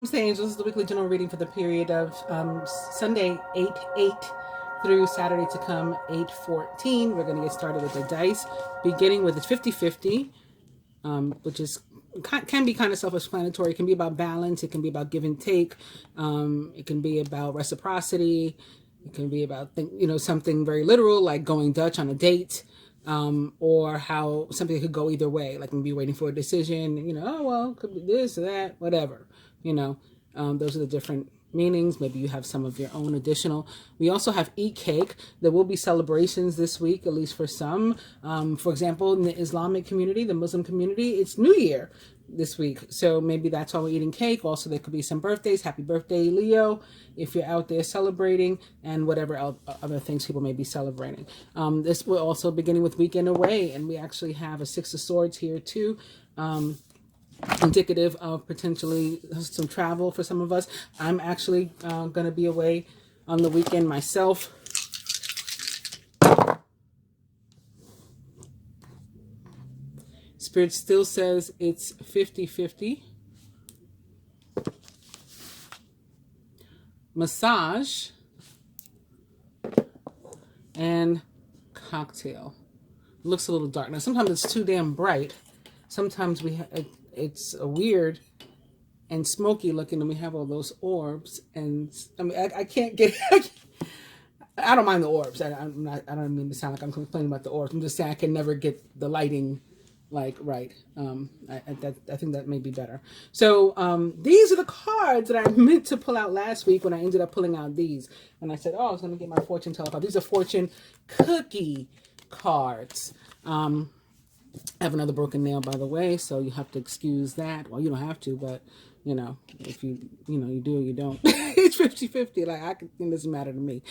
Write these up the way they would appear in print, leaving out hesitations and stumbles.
Namaste, Angels. This is the weekly general reading for the period of Sunday 8/8 through Saturday to come 8/14. We're going to get started with the dice, beginning with the 50-50, which is can be kind of self-explanatory. It can be about balance. It can be about give and take. It can be about reciprocity. It can be about something very literal like going Dutch on a date. Or how something could go either way, like maybe waiting for a decision, oh, well, it could be this or that, whatever, those are the different meanings. Maybe you have some of your own additional. We also have eat cake. There will be celebrations this week, at least for some. For example, in the Islamic community, the Muslim community, it's New Year this week. So maybe that's why we're eating cake. Also, there could be some birthdays. Happy birthday, Leo, if you're out there celebrating, and whatever other things people may be celebrating. This we're also beginning with weekend away, and we actually have a Six of Swords here too. Indicative of potentially some travel for some of us. I'm actually going to be away on the weekend myself. Spirit still says it's 50-50. Massage and cocktail. Looks a little dark. Now, sometimes it's too damn bright. Sometimes it's a weird and smoky looking, and we have all those orbs. And I mean, I can't get. I don't mind the orbs. I don't mean to sound like I'm complaining about the orbs. I'm just saying I can never get the lighting right. I think that may be better. So these are the cards that I meant to pull out last week when I ended up pulling out these. And I said, oh, I was going to get my fortune teller card. These are fortune cookie cards. I have another broken nail, by the way, so you have to excuse that. Well, you don't have to, but if you do or you don't. It's 50-50. Like, it doesn't matter to me.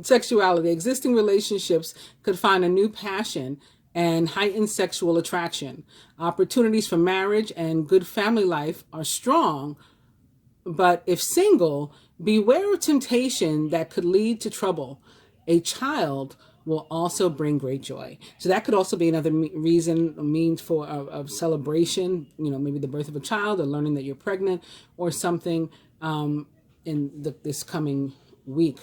Sexuality. Existing relationships could find a new passion and heightened sexual attraction. Opportunities for marriage and good family life are strong, but if single, beware of temptation that could lead to trouble. A child will also bring great joy. So that could also be another reason, means for of celebration, maybe the birth of a child or learning that you're pregnant or something in this coming week.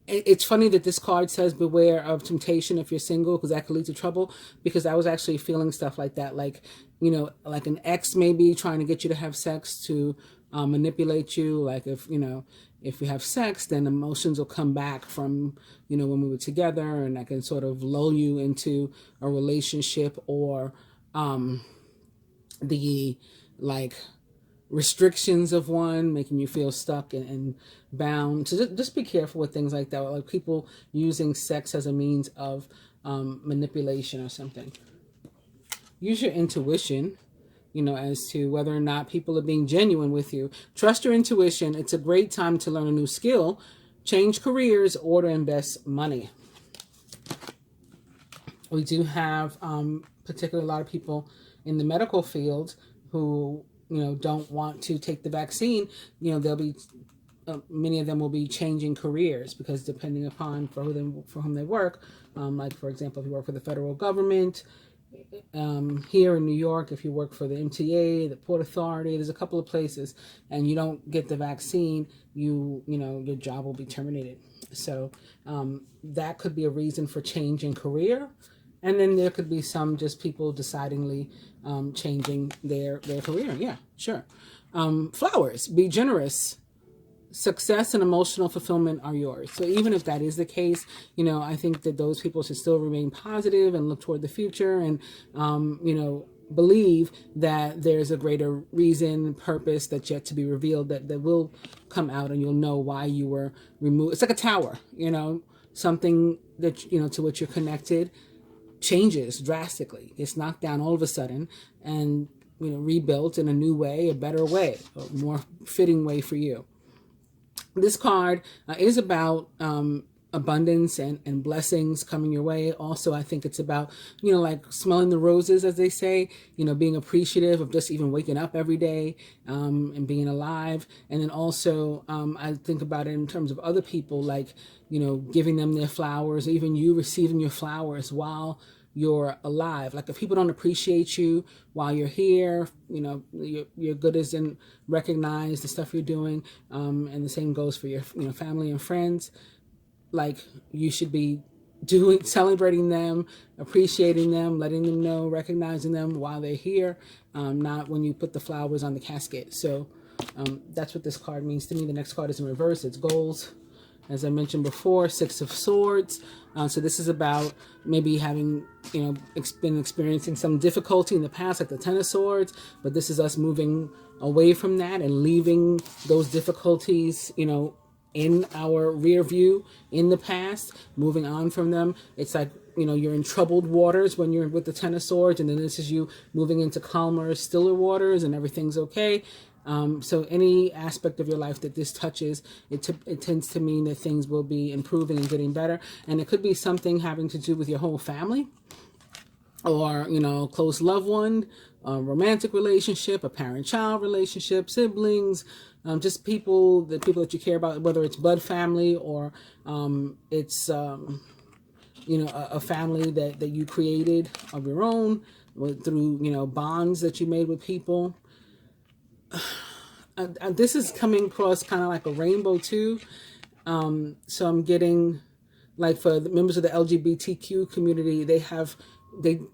It's funny that this card says beware of temptation if you're single, because that could lead to trouble, because I was actually feeling stuff like that, like an ex maybe trying to get you to have sex to manipulate you. Like if you have sex, then emotions will come back from when we were together, and that can sort of lull you into a relationship, or the restrictions of one making you feel stuck and bound. So just be careful with things like that, like people using sex as a means of manipulation or something. Use your intuition, as to whether or not people are being genuine with you. Trust your intuition. It's a great time to learn a new skill, change careers, or to invest money. We do have particularly a lot of people in the medical field who don't want to take the vaccine. They'll be many of them will be changing careers, because depending upon for whom they work, like for example, if you work for the federal government, here in New York, if you work for the MTA, the Port Authority, there's a couple of places, and you don't get the vaccine, your job will be terminated. So that could be a reason for changing career. And then there could be some just people decidingly changing their career. Yeah, sure. Flowers, be generous. Success and emotional fulfillment are yours. So even if that is the case, I think that those people should still remain positive and look toward the future, and, believe that there's a greater reason, purpose that's yet to be revealed that will come out, and you'll know why you were removed. It's like a tower, something that, to which you're connected changes drastically. It's knocked down all of a sudden and, rebuilt in a new way, a better way, a more fitting way for you. This card is about abundance and blessings coming your way. Also, I think it's about, like smelling the roses, as they say, being appreciative of just even waking up every day and being alive. And then also, I think about it in terms of other people, like, giving them their flowers, even you receiving your flowers while, you're alive. Like if people don't appreciate you while you're here, you know, your good isn't recognized, the stuff you're doing, and the same goes for your, you know, family and friends. Like you should be celebrating them, appreciating them, letting them know, recognizing them while they're here, not when you put the flowers on the casket. So that's what this card means to me. The next card is in reverse. It's goals. As I mentioned before, Six of Swords. So this is about maybe having, you know, been experiencing some difficulty in the past, like the Ten of Swords. But this is us moving away from that and leaving those difficulties, you know, in our rear view in the past, moving on from them. It's like, you know, you're in troubled waters when you're with the Ten of Swords, and then this is you moving into calmer, stiller waters, and everything's okay. So any aspect of your life that this touches, it tends to mean that things will be improving and getting better. And it could be something having to do with your whole family, or, you know, close loved one, a romantic relationship, a parent-child relationship, siblings, just people that you care about, whether it's blood family or it's, you know, a family that you created of your own through, you know, bonds that you made with people. This is coming across kind of like a rainbow too. So I'm getting, like, for the members of the LGBTQ community, they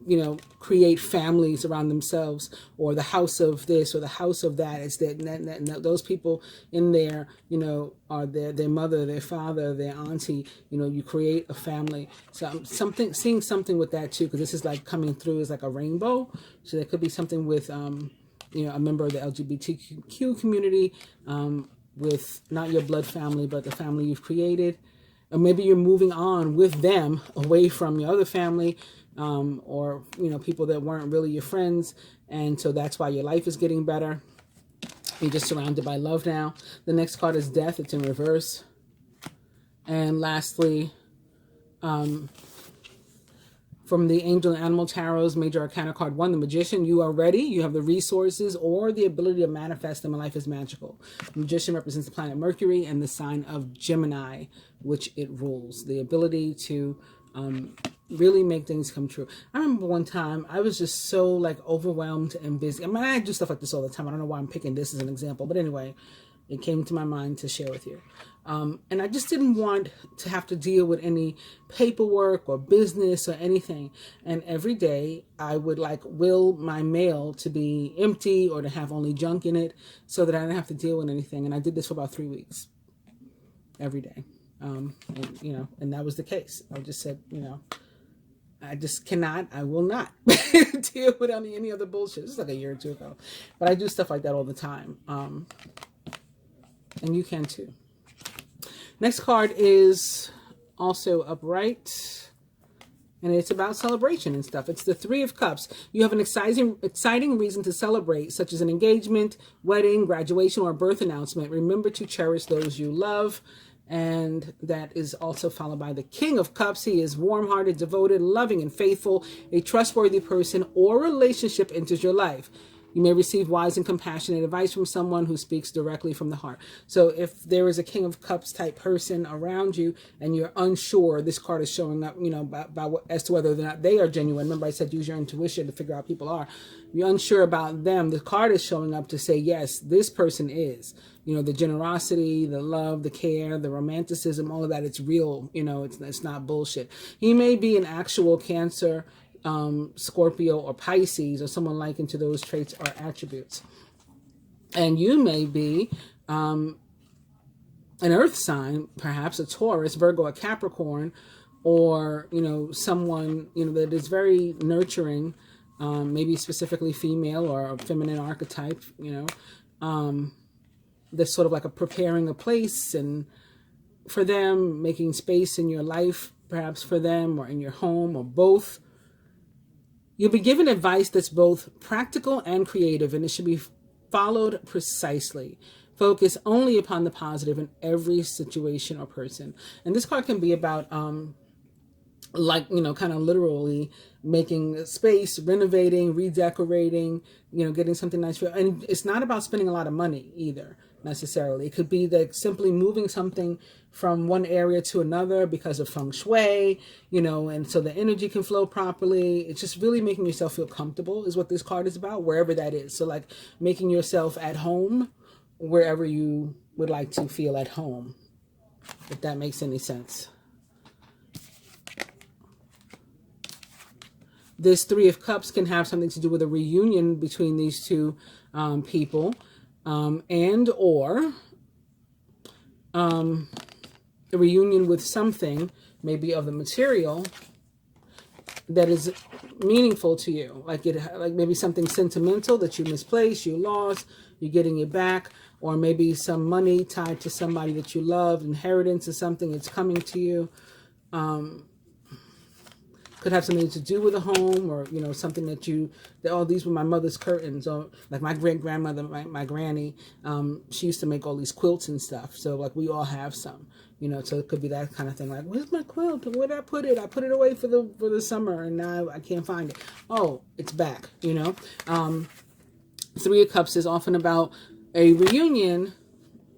you know, create families around themselves, or the house of this or the house of that. It's that those people in there, you know, are their mother, their father, their auntie. You know, you create a family. So I'm seeing something with that too, because this is like coming through as like a rainbow. So there could be something with you know, a member of the LGBTQ community, with not your blood family, but the family you've created. Or maybe you're moving on with them away from your other family, or, you know, people that weren't really your friends. And so that's why your life is getting better. You're just surrounded by love now. The next card is Death. It's in reverse. And lastly, from the Angel and Animal Tarot's Major Arcana card 1, the Magician, you are ready. You have the resources or the ability to manifest them. Life is magical. The Magician represents the planet Mercury and the sign of Gemini, which it rules. The ability to really make things come true. I remember one time I was just so like overwhelmed and busy. I mean, I do stuff like this all the time. I don't know why I'm picking this as an example, but anyway, it came to my mind to share with you. And I just didn't want to have to deal with any paperwork or business or anything. And every day I would like will my mail to be empty or to have only junk in it so that I didn't have to deal with anything. And I did this for about 3 weeks, every day. And, you know, and that was the case. I just said, you know, I just cannot, I will not deal with any other bullshit. This is like a year or two ago. But I do stuff like that all the time. And you can too. Next card is also upright. And it's about celebration and stuff. It's the Three of Cups. You have an exciting reason to celebrate, such as an engagement, wedding, graduation, or birth announcement. Remember to cherish those you love. And that is also followed by the King of Cups. He is warm-hearted, devoted, loving, and faithful. A trustworthy person or relationship enters your life. You may receive wise and compassionate advice from someone who speaks directly from the heart. So if there is a King of Cups type person around you and you're unsure, this card is showing up, you know, as to whether or not they are genuine. Remember I said use your intuition to figure out how people are. You're unsure about them. The card is showing up to say, yes, this person is. You know, the generosity, the love, the care, the romanticism, all of that, it's real. You know, it's not bullshit. He may be an actual Cancer, Scorpio, or Pisces, or someone likened to those traits or attributes. And you may be an earth sign, perhaps a Taurus, Virgo, a Capricorn, or, you know, someone, you know, that is very nurturing, maybe specifically female or a feminine archetype, you know, that's sort of like a preparing a place and for them, making space in your life, perhaps for them, or in your home, or both. You'll be given advice that's both practical and creative, and it should be followed precisely. Focus only upon the positive in every situation or person. And this card can be about like, you know, kind of literally making space, renovating, redecorating, you know, getting something nice for you. And it's not about spending a lot of money either, necessarily. It could be like simply moving something from one area to another because of feng shui, you know, and so the energy can flow properly. It's just really making yourself feel comfortable is what this card is about, wherever that is. So like making yourself at home wherever you would like to feel at home, if that makes any sense. This Three of Cups can have something to do with a reunion between these two people, and or a reunion with something, maybe of the material, that is meaningful to you. Like maybe something sentimental that you misplaced, you lost, you're getting it back, or maybe some money tied to somebody that you love, inheritance or something that's coming to you. Could have something to do with a home, or, you know, something that oh, these were my mother's curtains, or like my great-grandmother, my granny, she used to make all these quilts and stuff. So like we all have some, you know, so it could be that kind of thing. Like, where's my quilt? Where did I put it? I put it away for the summer and now I can't find it. Oh, it's back, you know. Three of Cups is often about a reunion,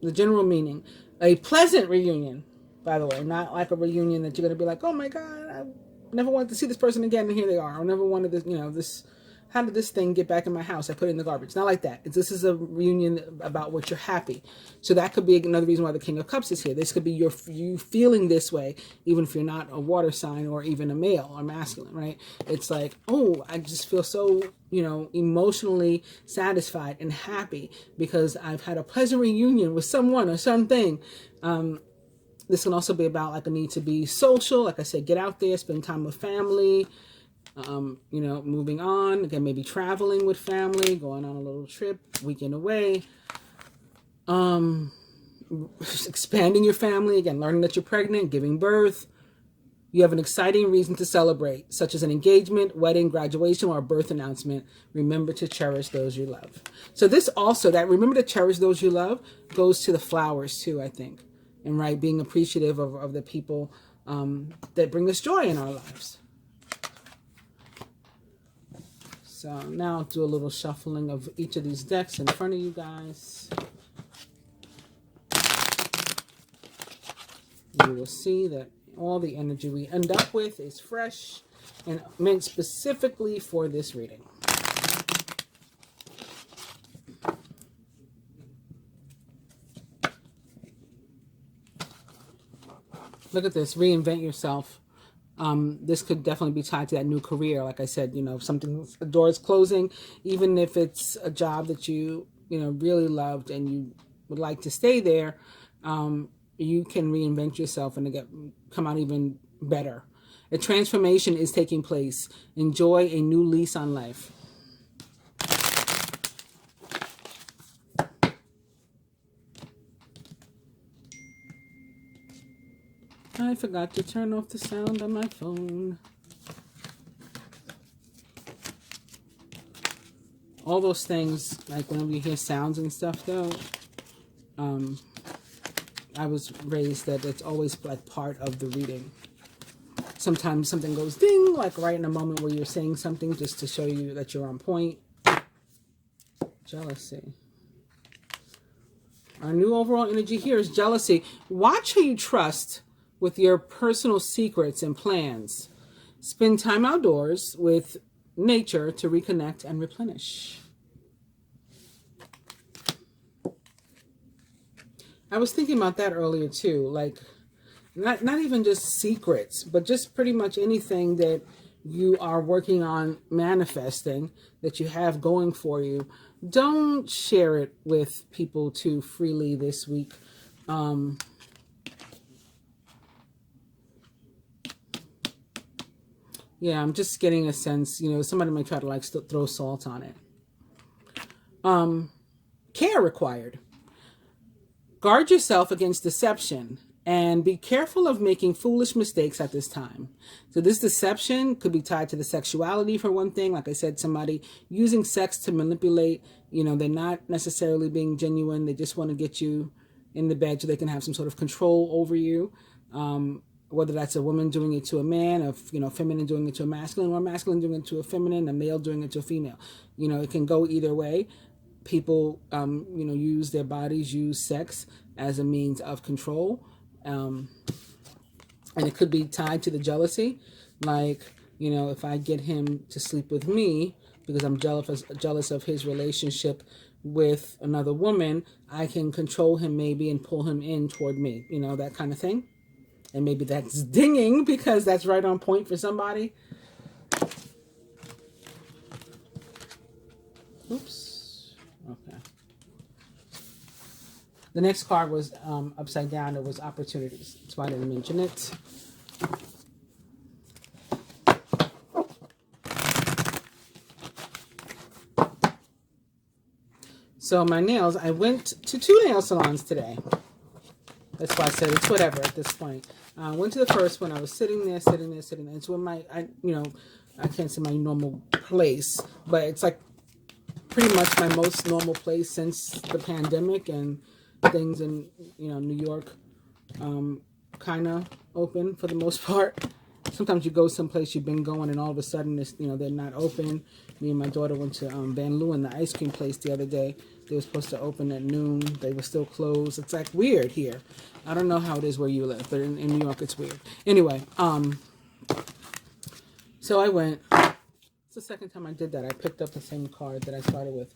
the general meaning, a pleasant reunion, by the way, not like a reunion that you're going to be like, oh my God, I never wanted to see this person again, and here they are. I never wanted this, you know, this, how did this thing get back in my house? I put it in the garbage. Not like that. This is a reunion about what you're happy. So that could be another reason why the King of Cups is here. This could be you feeling this way, even if you're not a water sign or even a male or masculine, right? It's like, oh, I just feel so, you know, emotionally satisfied and happy because I've had a pleasant reunion with someone or something. This can also be about like a need to be social. Like I said, get out there, spend time with family, you know, moving on. Again, maybe traveling with family, going on a little trip, weekend away. Expanding your family. Again, learning that you're pregnant, giving birth. You have an exciting reason to celebrate, such as an engagement, wedding, graduation, or a birth announcement. Remember to cherish those you love. So this also, that remember to cherish those you love, goes to the flowers too, I think. And right, being appreciative of the people that bring us joy in our lives. So now I'll do a little shuffling of each of these decks in front of you guys. You will see that all the energy we end up with is fresh and meant specifically for this reading. Look at this, reinvent yourself. This could definitely be tied to that new career. Like I said, you know, something, a door is closing, even if it's a job that you know, really loved and you would like to stay there, you can reinvent yourself and come out even better. A transformation is taking place. Enjoy a new lease on life. I forgot to turn off the sound on my phone. All those things, like whenever you hear sounds and stuff though, I was raised that it's always like part of the reading. Sometimes something goes ding, like right in a moment where you're saying something just to show you that you're on point. Jealousy. Our new overall energy here is jealousy. Watch who you trust with your personal secrets and plans. Spend time outdoors with nature to reconnect and replenish. I was thinking about that earlier too, like not even just secrets, but just pretty much anything that you are working on manifesting, that you have going for you. Don't share it with people too freely this week. Yeah, I'm just getting a sense, you know, somebody might try to like throw salt on it. Care required. Guard yourself against deception and be careful of making foolish mistakes at this time. So this deception could be tied to the sexuality for one thing. Like I said, somebody using sex to manipulate, you know, they're not necessarily being genuine. They just want to get you in the bed so they can have some sort of control over you. whether that's a woman doing it to a man, or, you know, feminine doing it to a masculine, or masculine doing it to a feminine, a male doing it to a female. You know, it can go either way. People, you know, use their bodies, use sex as a means of control. And it could be tied to the jealousy. Like, you know, if I get him to sleep with me because I'm jealous of his relationship with another woman, I can control him maybe and pull him in toward me, you know, that kind of thing. And maybe that's dinging because that's right on point for somebody. Oops. Okay. The next card was upside down. It was opportunities. That's why I didn't mention it. So my nails, I went to 2 nail salons today. That's why I said it's whatever at this point. I went to the first one. I was sitting there. It's when I can't say my normal place, but it's like pretty much my most normal place since the pandemic and things in, you know, New York kind of open for the most part. Sometimes you go someplace you've been going and all of a sudden it's, you know, they're not open. Me and my daughter went to Van Leeuwen, the ice cream place, the other day. They were supposed to open at noon. They were still closed. It's like weird here. I don't know how it is where you live, but in New York it's weird. Anyway, so I went. It's the second time I did that. I picked up the same card that I started with.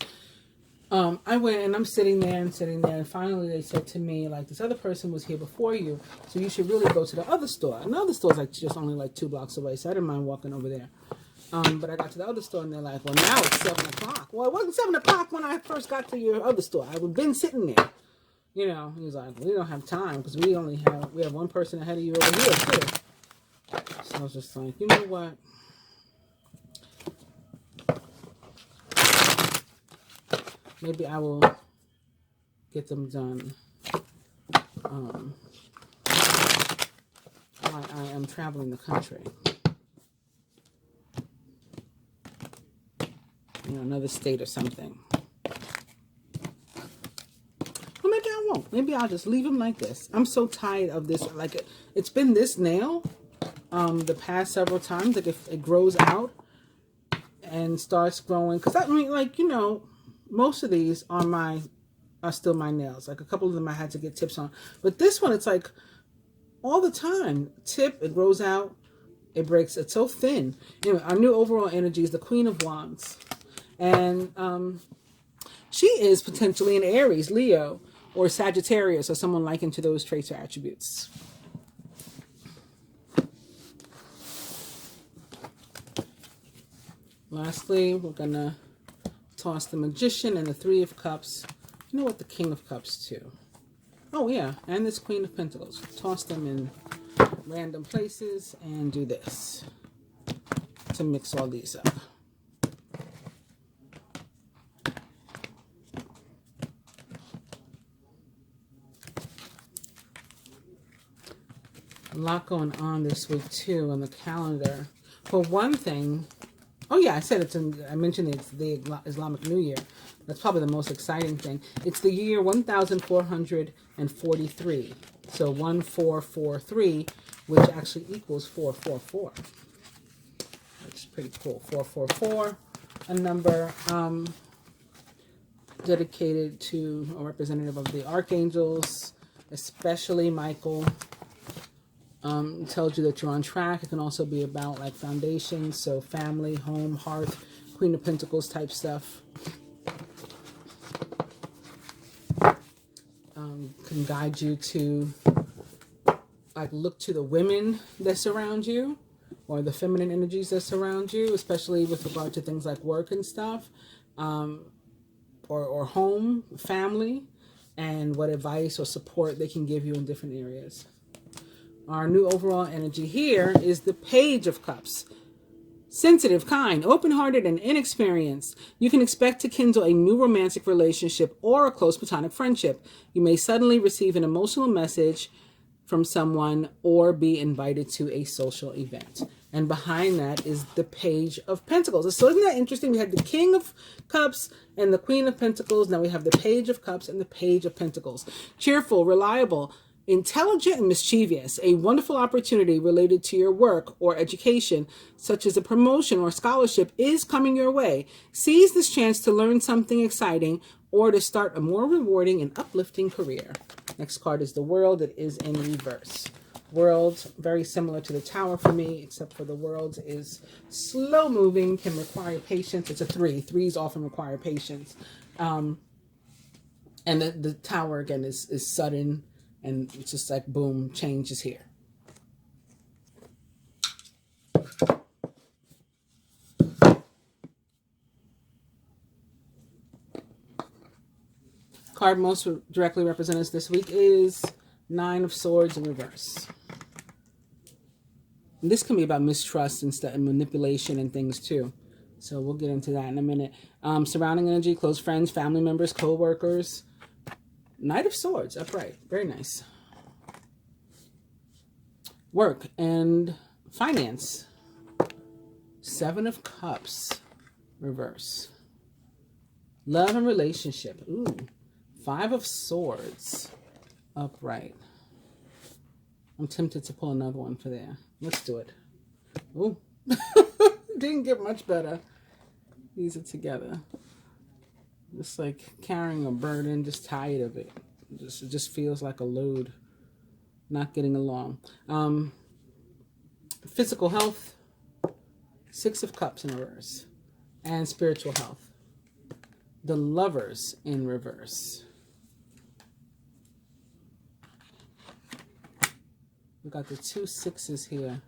I went and I'm sitting there, and finally they said to me, like, this other person was here before you, so you should really go to the other store. And the other store's like just only like 2 blocks away, so I didn't mind walking over there. But I got to the other store and they're like, well, now it's 7 o'clock. Well, it wasn't 7 o'clock when I first got to your other store. I had been sitting there. You know, he was like, we don't have time because we have one person ahead of you over here too. So I was just like, you know what? Maybe I will get them done while I am traveling the country. You know, another state or something. Well, maybe I won't. Maybe I'll just leave them like this. I'm so tired of this. Like, it's been this nail the past several times. Like, if it grows out and starts growing. Because, I mean, like, you know, most of these are still my nails. Like, a couple of them I had to get tips on. But this one, it's like all the time. Tip, it grows out, it breaks. It's so thin. Anyway, our new overall energy is the Queen of Wands. And she is potentially an Aries, Leo, or Sagittarius, or someone likened to those traits or attributes. Lastly, we're going to toss the Magician and the 3 of Cups. You know what? The King of Cups, too. Oh, yeah. And this Queen of Pentacles. Toss them in random places and do this to mix all these up. A lot going on this week too on the calendar. For one thing, oh yeah, I mentioned it's the Islamic New Year. That's probably the most exciting thing. It's the year 1443. So 1443, which actually equals 444. Which is pretty cool. 444, a number dedicated to a representative of the archangels, especially Michael. Tells you that you're on track. It can also be about like foundations, so family, home, hearth, Queen of Pentacles type stuff. Can guide you to like look to the women that surround you, or the feminine energies that surround you, especially with regard to things like work and stuff, or home, family, and what advice or support they can give you in different areas. Our new overall energy here is the Page of Cups. Sensitive, kind, open-hearted, and inexperienced. You can expect to kindle a new romantic relationship or a close platonic friendship. You may suddenly receive an emotional message from someone or be invited to a social event. And behind that is the Page of Pentacles. So isn't that interesting? We had the King of Cups and the Queen of Pentacles. Now we have the Page of Cups and the Page of Pentacles. Cheerful, reliable, Intelligent and mischievous, a wonderful opportunity related to your work or education, such as a promotion or scholarship, is coming your way. Seize this chance to learn something exciting or to start a more rewarding and uplifting career. Next card is the World. It is in reverse. World, very similar to the Tower for me, except for the World is slow moving, can require patience. It's a 3. 3s often require patience. And the Tower, again, is sudden. And it's just like, boom, change is here. Card most directly represented us this week is 9 of Swords in reverse. And this can be about mistrust and manipulation and things too. So we'll get into that in a minute. Surrounding energy, close friends, family members, co-workers. Knight of Swords, upright. Very nice. Work and finance. 7 of Cups, reverse. Love and relationship. Ooh. 5 of Swords, upright. I'm tempted to pull another one for there. Let's do it. Ooh. Didn't get much better. These are together. Just like carrying a burden, just tired of it. It just feels like a load. Not getting along. Physical health. 6 of Cups in reverse. And spiritual health. The Lovers in reverse. We got the 2 6s here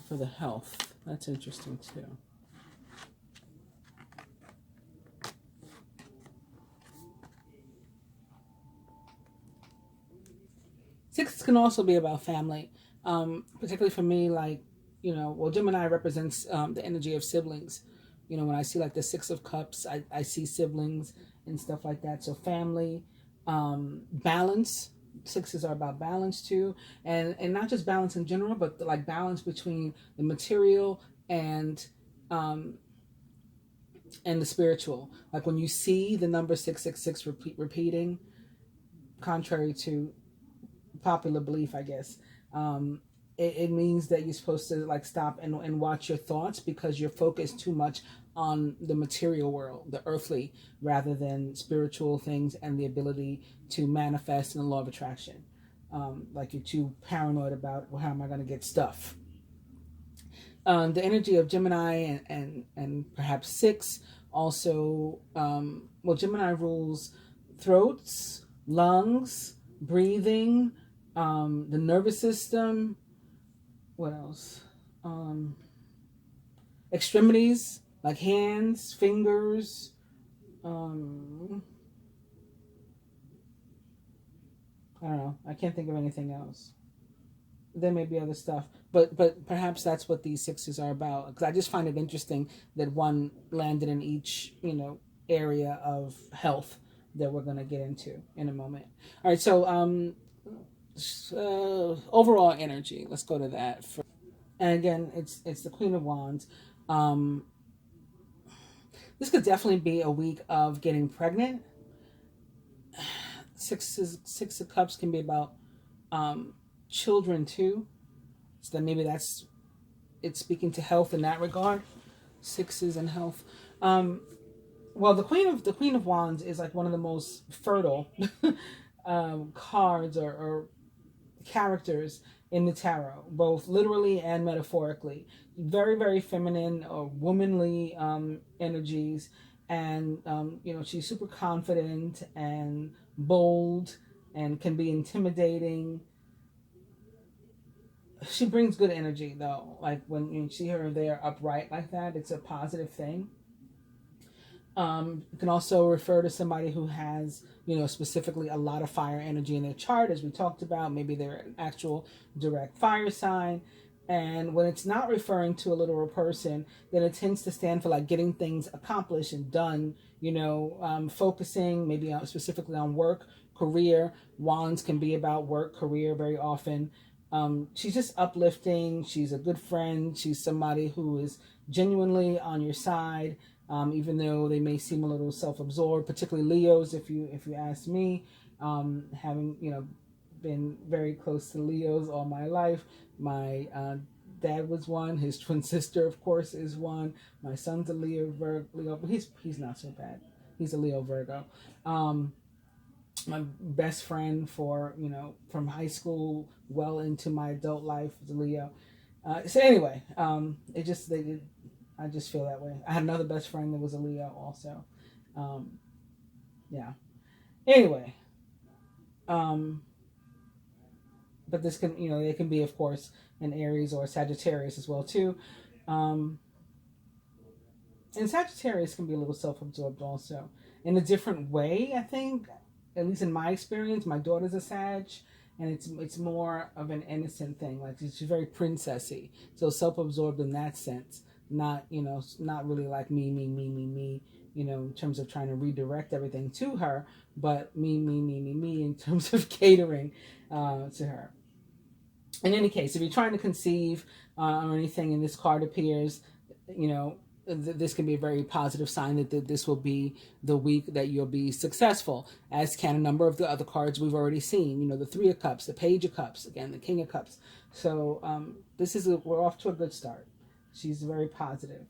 for the health. That's interesting too. Sixes can also be about family, particularly for me, like, you know, well, Gemini represents the energy of siblings. You know, when I see like the 6 of Cups, I see siblings and stuff like that. So family, balance. 6s are about balance too. And not just balance in general, but like balance between the material and the spiritual. Like when you see the number 666 repeating, contrary to popular belief, I guess, it means that you're supposed to like stop and watch your thoughts, because you're focused too much on the material world, the earthly, rather than spiritual things and the ability to manifest in the law of attraction. Like you're too paranoid about, well, how am I going to get stuff? The energy of Gemini and perhaps 6 also, well, Gemini rules throats, lungs, breathing, the nervous system. What else? Extremities, like hands, fingers. I don't know. I can't think of anything else. There may be other stuff, but perhaps that's what these 6s are about. Because I just find it interesting that one landed in each, you know, area of health that we're going to get into in a moment. All right, so overall energy. Let's go to that. And again, it's the Queen of Wands. This could definitely be a week of getting pregnant. 6 of Cups can be about children too. So then maybe it's speaking to health in that regard. 6s and health. Well, the Queen of Wands is like one of the most fertile cards or characters in the tarot, both literally and metaphorically. Very, very feminine or womanly energies, and you know, she's super confident and bold and can be intimidating. She brings good energy though. Like when you see her there upright like that, it's a positive thing. It can also refer to somebody who has, you know, specifically a lot of fire energy in their chart, as we talked about. Maybe they're an actual direct fire sign. And when it's not referring to a literal person, then it tends to stand for like getting things accomplished and done, you know, focusing maybe specifically on work, career. Wands can be about work, career very often. She's just uplifting. She's a good friend. She's somebody who is genuinely on your side. Even though they may seem a little self-absorbed, particularly Leos, if you ask me, having, you know, been very close to Leos all my life. My dad was one. His twin sister, of course, is one. My son's a Leo, but he's not so bad. He's a Leo Virgo. My best friend for, from high school well into my adult life was a Leo. So anyway, I just feel that way. I had another best friend that was a Leo also. Yeah. Anyway, but this can, it can be, of course, an Aries or a Sagittarius as well too. And Sagittarius can be a little self-absorbed also in a different way, I think. At least in my experience, my daughter's a Sag, and it's more of an innocent thing. Like, she's very princessy, so self-absorbed in that sense. Not not really like me, in terms of trying to redirect everything to her, but me in terms of catering to her. In any case, if you're trying to conceive or anything, and this card appears, this can be a very positive sign that this will be the week that you'll be successful, as can a number of the other cards we've already seen. The Three of Cups, the Page of Cups, again, the King of Cups. So we're off to a good start. She's very positive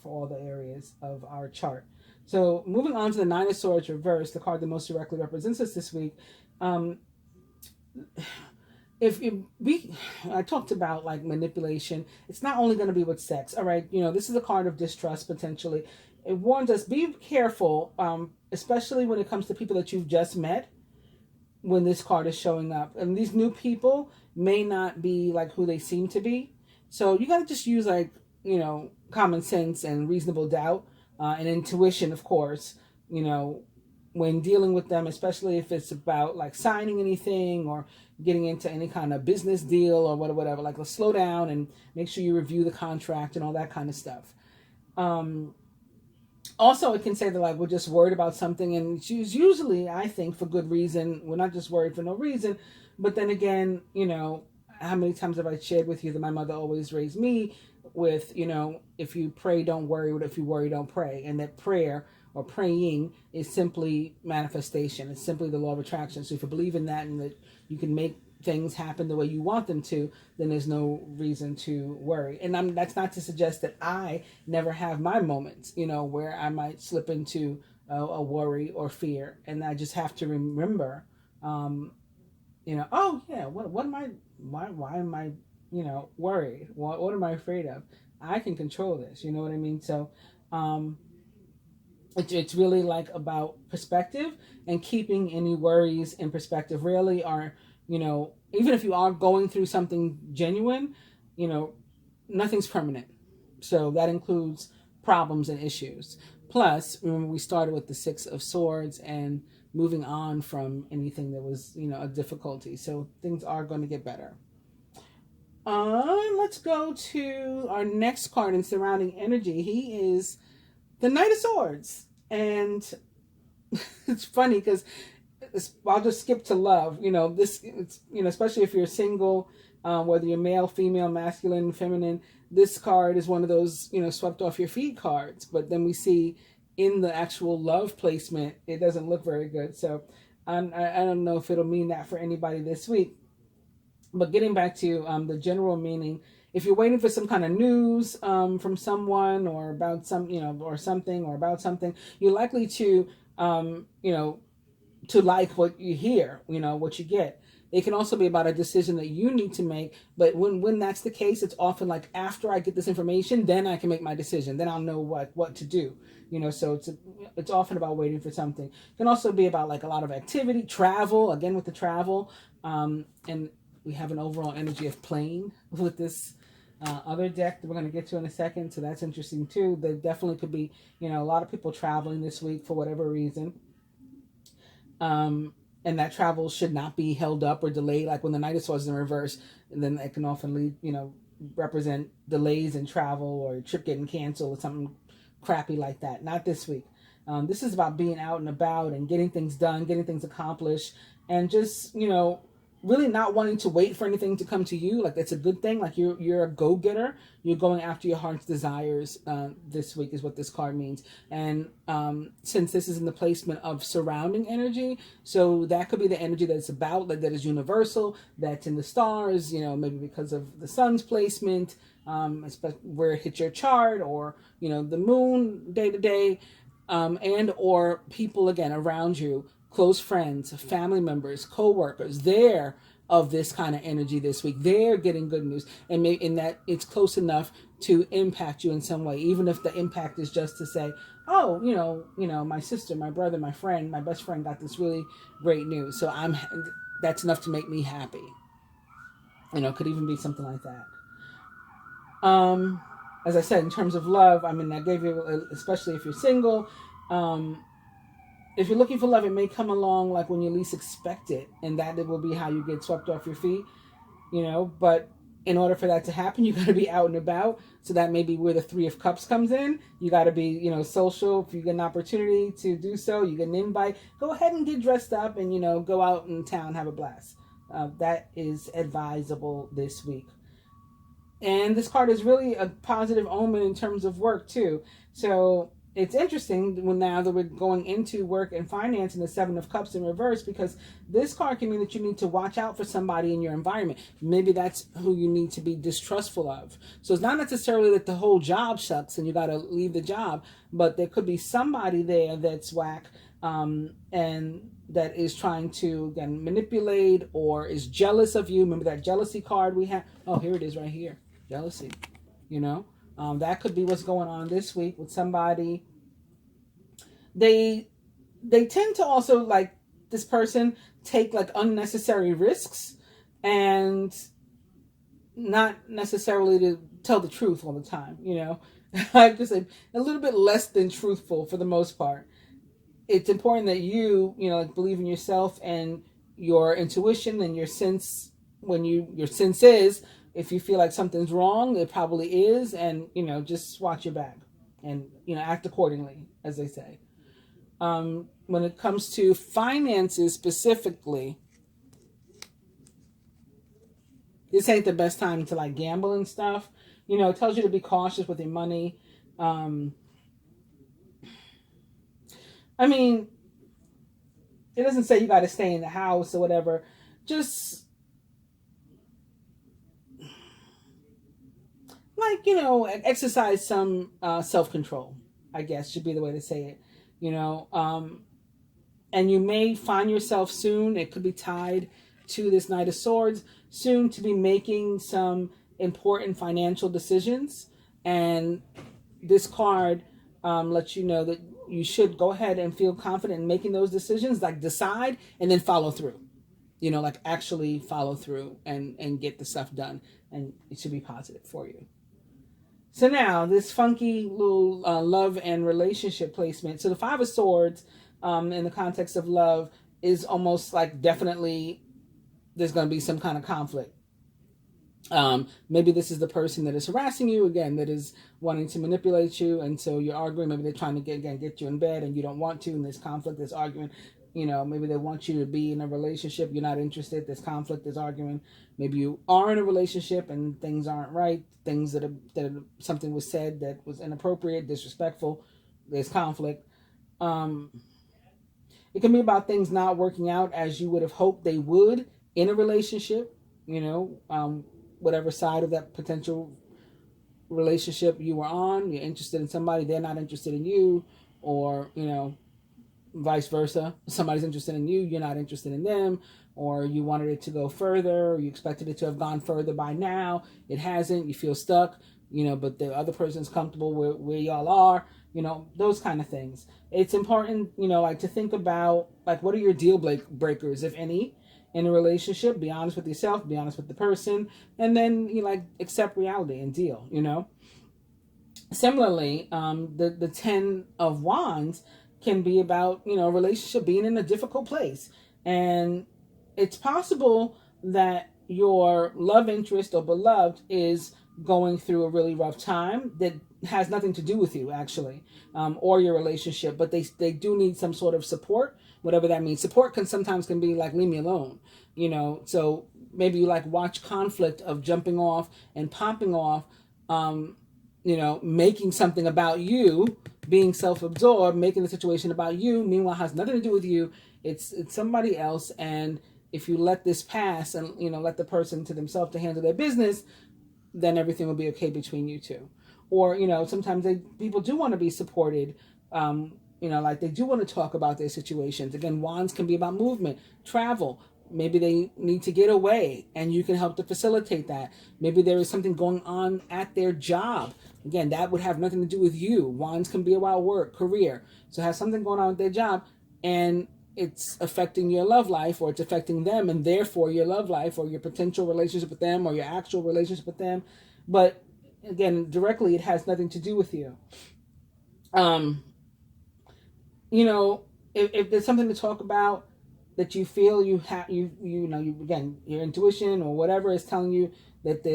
for all the areas of our chart. So moving on to the Nine of Swords reversed, the card that most directly represents us this week. I talked about like manipulation. It's not only going to be with sex. All right. This is a card of distrust potentially. It warns us, be careful, especially when it comes to people that you've just met, when this card is showing up. And these new people may not be like who they seem to be. So you got to just use like, common sense and reasonable doubt and intuition, of course, when dealing with them, especially if it's about like signing anything or getting into any kind of business deal or whatever. Like, let's slow down and make sure you review the contract and all that kind of stuff. Also, it can say that like we're just worried about something, and it's usually, I think, for good reason. We're not just worried for no reason. But then again, how many times have I shared with you that my mother always raised me with, if you pray, don't worry, but if you worry, don't pray. And that prayer or praying is simply manifestation. It's simply the law of attraction. So if you believe in that and that you can make things happen the way you want them to, then there's no reason to worry. And that's not to suggest that I never have my moments, where I might slip into a worry or fear. And I just have to remember, oh yeah, what am I, why am I, worried? What am I afraid of? I can control this. You know what I mean? So, it's really like about perspective and keeping any worries in perspective. Really are, even if you are going through something genuine, nothing's permanent. So that includes problems and issues. Plus, remember we started with the Six of Swords and moving on from anything that was, a difficulty. So things are going to get better. Let's go to our next card in surrounding energy. He is the Knight of Swords. And it's funny because I'll just skip to love. Especially if you're single, whether you're male, female, masculine, feminine, this card is one of those, swept off your feet cards. But then we see in the actual love placement, it doesn't look very good. So I don't know if it'll mean that for anybody this week. But getting back to the general meaning, if you're waiting for some kind of news from someone or about or something or about something, you're likely to, to like what you hear, what you get. It can also be about a decision that you need to make. But when that's the case, it's often like after I get this information, then I can make my decision. Then I'll know what to do. So it's often about waiting for something. It can also be about like a lot of activity, travel, again with the travel. And we have an overall energy of plane with this other deck that we're going to get to in a second. So that's interesting too. There definitely could be, a lot of people traveling this week for whatever reason. And that travel should not be held up or delayed. Like when the Knight of Swords is in reverse, and then it can often lead, represent delays in travel or a trip getting canceled or something crappy like that. Not this week. This is about being out and about and getting things done, getting things accomplished, and just, really not wanting to wait for anything to come to you. Like, it's a good thing. Like, you're a go-getter. You're going after your heart's desires this week is what this card means. And since this is in the placement of surrounding energy, so that could be the energy that it's about, like that is universal, that's in the stars, you know, maybe because of the sun's placement, where it hits your chart, or, you know, the moon day to day, and or people, again, around you, close friends, family members, co-workers, they're of this kind of energy this week. They're getting good news, and in that it's close enough to impact you in some way, even if the impact is just to say, oh, you know, my sister, my brother, my friend, my best friend got this really great news, so that's enough to make me happy. You know, could even be something like that. As I said, in terms of love, I mean, I gave you, especially if you're single, if you're looking for love, it may come along like when you least expect it, and that it will be how you get swept off your feet, you know. But in order for that to happen, you got to be out and about. So that may be where the Three of Cups comes in. You got to be, you know, social. If you get an opportunity to do so, you get an invite, go ahead and get dressed up and, you know, go out in town, have a blast. That is advisable this week. And this card is really a positive omen in terms of work too. So it's interesting when now that we're going into work and finance in the Seven of Cups in reverse, because this card can mean that you need to watch out for somebody in your environment. Maybe that's who you need to be distrustful of. So it's not necessarily that the whole job sucks and you got to leave the job, but there could be somebody there that's whack, and that is trying to, again, manipulate or is jealous of you. Remember that jealousy card we have? Oh, here it is right here. Jealousy, you know. That could be what's going on this week with somebody. They tend to also, like, this person take like unnecessary risks and not necessarily to tell the truth all the time, you know. I just say a little bit less than truthful for the most part. It's important that you know, like, believe in yourself and your intuition and your sense. Your sense is, if you feel like something's wrong, it probably is, and, you know, just watch your back and, you know, act accordingly, as they say. When it comes to finances specifically, this ain't the best time to, like, gamble and stuff. You know, it tells you to be cautious with your money. I mean, it doesn't say you got to stay in the house or whatever. Just, like, you know, exercise some self-control, I guess should be the way to say it, you know. And you may find yourself soon, it could be tied to this Knight of Swords, soon to be making some important financial decisions. And this card lets you know that you should go ahead and feel confident in making those decisions, like decide and then follow through. You know, like actually follow through and get the stuff done. And it should be positive for you. So now, this funky little love and relationship placement. So the Five of Swords, in the context of love, is almost like definitely there's going to be some kind of conflict. Maybe this is the person that is harassing you, again, that is wanting to manipulate you, and so you're arguing. Maybe they're trying to get you in bed and you don't want to, and there's conflict, there's arguing. You know, maybe they want you to be in a relationship, you're not interested, there's conflict, there's arguing. Maybe you are in a relationship and things aren't right, things that something was said that was inappropriate, disrespectful, there's conflict. It can be about things not working out as you would have hoped they would in a relationship, you know, whatever side of that potential relationship you were on. You're interested in somebody, they're not interested in you, or, you know, vice versa. Somebody's interested in you, you're not interested in them, or you wanted it to go further, or you expected it to have gone further by now, it hasn't, you feel stuck, you know, but the other person's comfortable where y'all are, you know, those kind of things. It's important, you know, like, to think about, like, what are your deal breakers, if any, in a relationship. Be honest with yourself, be honest with the person, and then, you know, like, accept reality and deal, you know. Similarly, the Ten of Wands can be about, you know, a relationship being in a difficult place. And it's possible that your love interest or beloved is going through a really rough time that has nothing to do with you, actually, or your relationship, but they do need some sort of support, whatever that means. Support sometimes be like, leave me alone, so maybe you like watch conflict of jumping off and popping off, making something about you, being self-absorbed, making the situation about you, meanwhile has nothing to do with you. It's somebody else. And if you let this pass and, let the person to themselves to handle their business, then everything will be okay between you two. Or, sometimes people do want to be supported, like they do want to talk about their situations. Again, wands can be about movement, travel. Maybe they need to get away and you can help to facilitate that. Maybe there is something going on at their job. Again, that would have nothing to do with you. Wands can be about work, career. So have something going on with their job and it's affecting your love life, or it's affecting them and therefore your love life or your potential relationship with them or your actual relationship with them. But again, directly, it has nothing to do with you. If there's something to talk about that you feel you have, again, your intuition or whatever is telling you that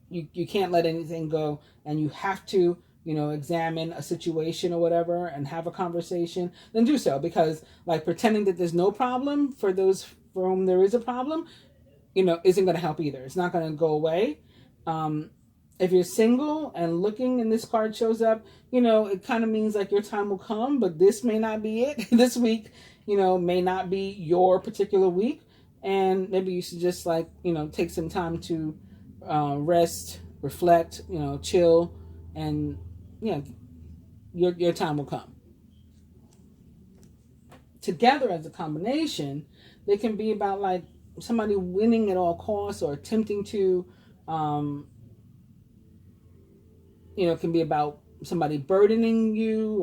you can't let anything go and you have to, examine a situation or whatever and have a conversation, then do so. Because like pretending that there's no problem for those for whom there is a problem, isn't going to help either. It's not going to go away. If you're single and looking and this card shows up, it kind of means like your time will come, but this may not be it. This week, may not be your particular week. And maybe you should just take some time to rest, reflect, chill, and your time will come. Together as a combination, they can be about like somebody winning at all costs or attempting to, can be about somebody burdening you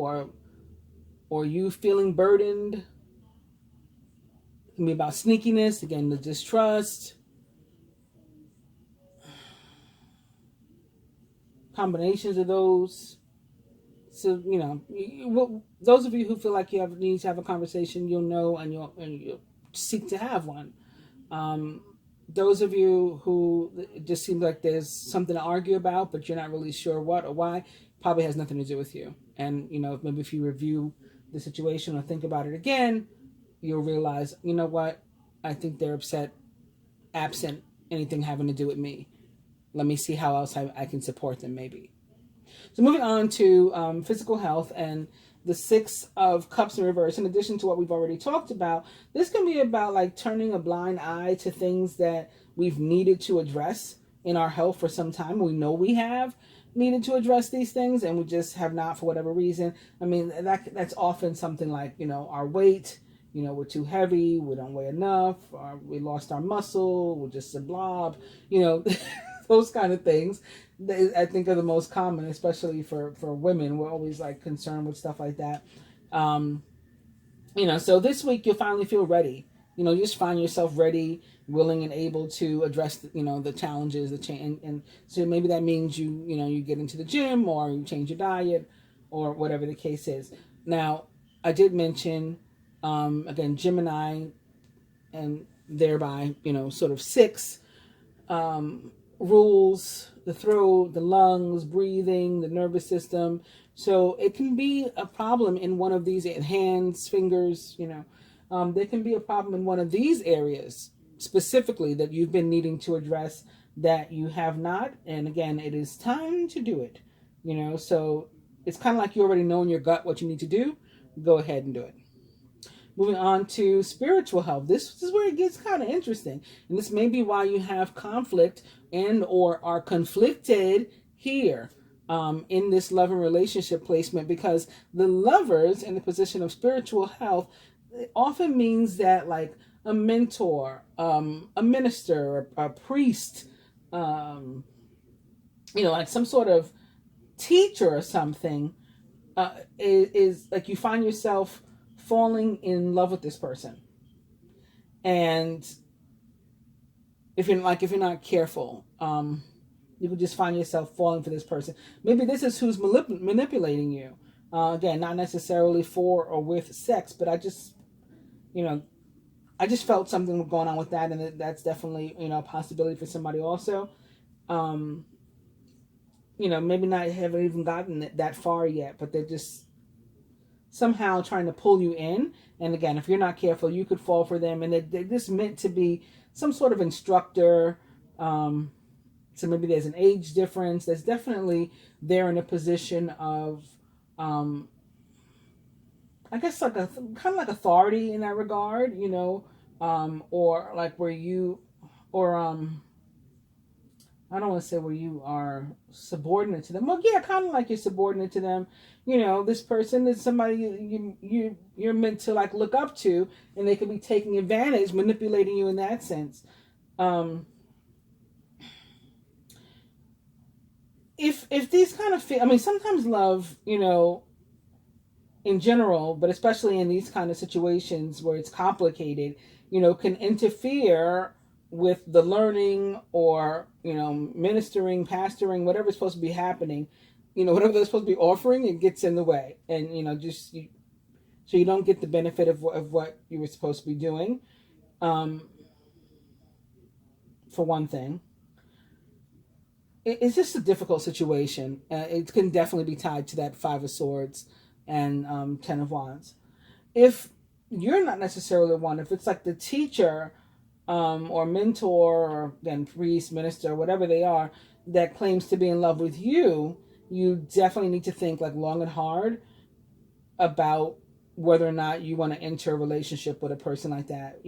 or you feeling burdened. It can be about sneakiness, again, the distrust. Combinations of those. So, those of you who feel like you need to have a conversation, you'll know and you'll seek to have one. Those of you who it just seems like there's something to argue about, but you're not really sure what or why, probably has nothing to do with you. And, maybe if you review the situation or think about it again, you'll realize, what? I think they're upset, absent anything having to do with me. Let me see how else I can support them, maybe. So moving on to physical health and the 6 of Cups in reverse, in addition to what we've already talked about, this can be about like turning a blind eye to things that we've needed to address in our health for some time. We know we have needed to address these things and we just have not for whatever reason. I mean, that's often something like, our weight, we're too heavy, we don't weigh enough, or we lost our muscle, we're just a blob, those kind of things. I think are the most common, especially for women. We're always like concerned with stuff like that. So this week you'll finally feel ready. You just find yourself ready, willing and able to address, the challenges, the change. And so maybe that means you get into the gym or you change your diet or whatever the case is. Now, I did mention, again, Gemini and thereby, sort of 6, rules the throat, the lungs, breathing, the nervous system. So it can be a problem in one of these hands, fingers, there can be a problem in one of these areas specifically that you've been needing to address that you have not. And again, it is time to do it, so it's kind of like you already know in your gut what you need to do. Go ahead and do it. Moving on to spiritual health. This is where it gets kind of interesting. And this may be why you have conflict and or are conflicted here in this love and relationship placement, because the lovers in the position of spiritual health often means that like a mentor, a minister, a priest, like some sort of teacher or something is like you find yourself falling in love with this person. And if you're not careful, you could just find yourself falling for this person. Maybe this is who's manipulating you. Again, not necessarily for or with sex, but I just felt something going on with that, and that's definitely, a possibility for somebody also. maybe not haven't even gotten that far yet, but they're just somehow trying to pull you in. And again, if you're not careful, you could fall for them. And they're just meant to be some sort of instructor. So maybe there's an age difference. There's definitely they're in a position of, I guess, like a kind of like authority in that regard, or like where you, or I don't want to say where you are subordinate to them. Well, yeah, kind of like you're subordinate to them. This person is somebody you're meant to like look up to, and they could be taking advantage, manipulating you in that sense. If these kind of sometimes love, in general, but especially in these kind of situations where it's complicated, can interfere with the learning or, ministering, pastoring, whatever's supposed to be happening, whatever they're supposed to be offering, it gets in the way. And, so you don't get the benefit of what you were supposed to be doing, for one thing. It's just a difficult situation. It can definitely be tied to that Five of Swords and 10 of Wands. If you're not necessarily one, if it's like the teacher or mentor or then priest, minister, whatever they are, that claims to be in love with you, you definitely need to think like long and hard about whether or not you want to enter a relationship with a person like that,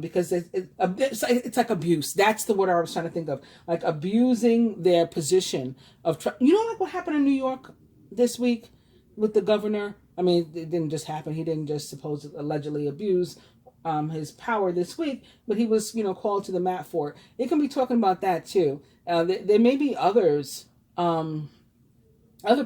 because it's like abuse. That's the word I was trying to think of, like abusing their position of, like what happened in New York this week with the governor. I mean, it didn't just happen. He didn't just allegedly abuse his power this week, but he was, called to the mat for it. It can be talking about that too. There may be other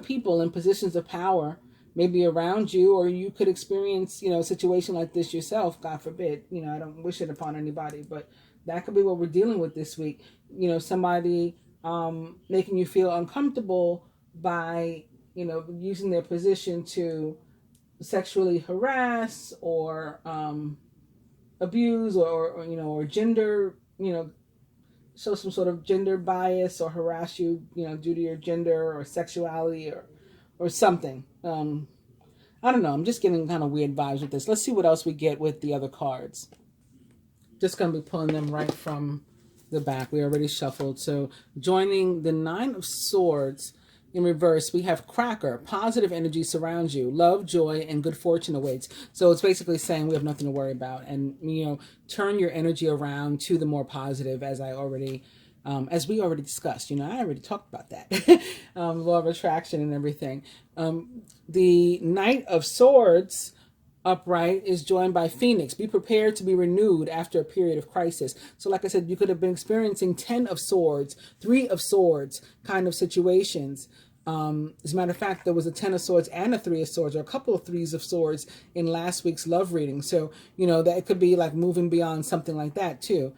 people in positions of power, maybe around you, or you could experience, a situation like this yourself, God forbid. I don't wish it upon anybody, but that could be what we're dealing with this week. Somebody making you feel uncomfortable by, using their position to sexually harass or abuse or gender, show some sort of gender bias or harass you, due to your gender or sexuality or something. I don't know. I'm just getting kind of weird vibes with this. Let's see what else we get with the other cards. Just going to be pulling them right from the back. We already shuffled. So joining the Nine of Swords in reverse, we have Cracker. Positive energy surrounds you. Love, joy, and good fortune awaits. So it's basically saying we have nothing to worry about. And, turn your energy around to the more positive, as we already discussed. I already talked about that. Law of attraction and everything. The Knight of Swords upright is joined by Phoenix. Be prepared to be renewed after a period of crisis. So like I said, you could have been experiencing 10 of Swords, 3 of Swords kind of situations. As a matter of fact, there was a 10 of Swords and a 3 of Swords, or a couple of 3s of Swords in last week's love reading. So, that it could be like moving beyond something like that too.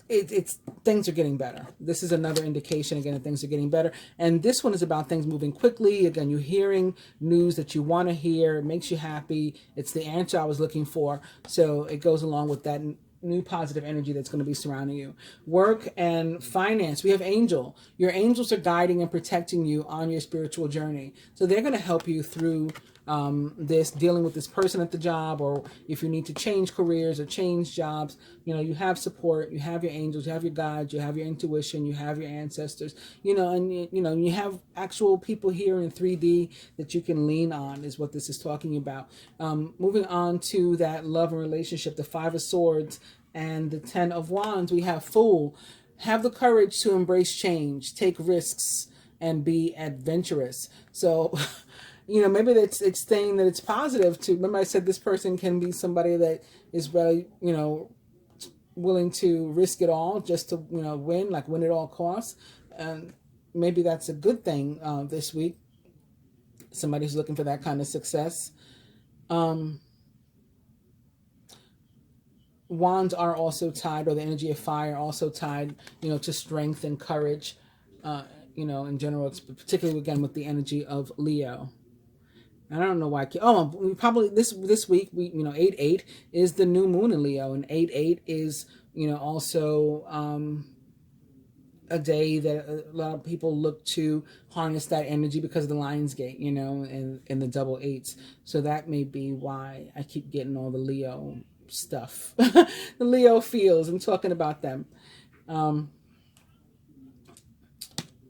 It's things are getting better. This is another indication again that things are getting better. And this one is about things moving quickly. Again, you're hearing news that you want to hear. It makes you happy. It's the answer I was looking for. So it goes along with that new positive energy that's going to be surrounding you. Work and finance. We have angel. Your angels are guiding and protecting you on your spiritual journey. So they're going to help you through dealing with this person at the job, or if you need to change careers or change jobs, you have support, you have your angels, you have your guides, you have your intuition, you have your ancestors, and you have actual people here in 3D that you can lean on, is what this is talking about. Moving on to that love and relationship, the 5 of Swords and the 10 of Wands, we have Fool. Have the courage to embrace change, take risks, and be adventurous. So maybe it's saying that it's positive to, remember I said this person can be somebody that is very, willing to risk it all just to, win at all costs. And maybe that's a good thing this week. Somebody's looking for that kind of success. Wands are also tied, or the energy of fire also tied, to strength and courage, in general, particularly again with the energy of Leo. I don't know why. We probably this week 8/8 is the new moon in Leo, and 8/8 is also a day that a lot of people look to harness that energy because of the Lion's Gate, you know, and the double eights. So that may be why I keep getting all the Leo stuff, the Leo feels, and talking about them.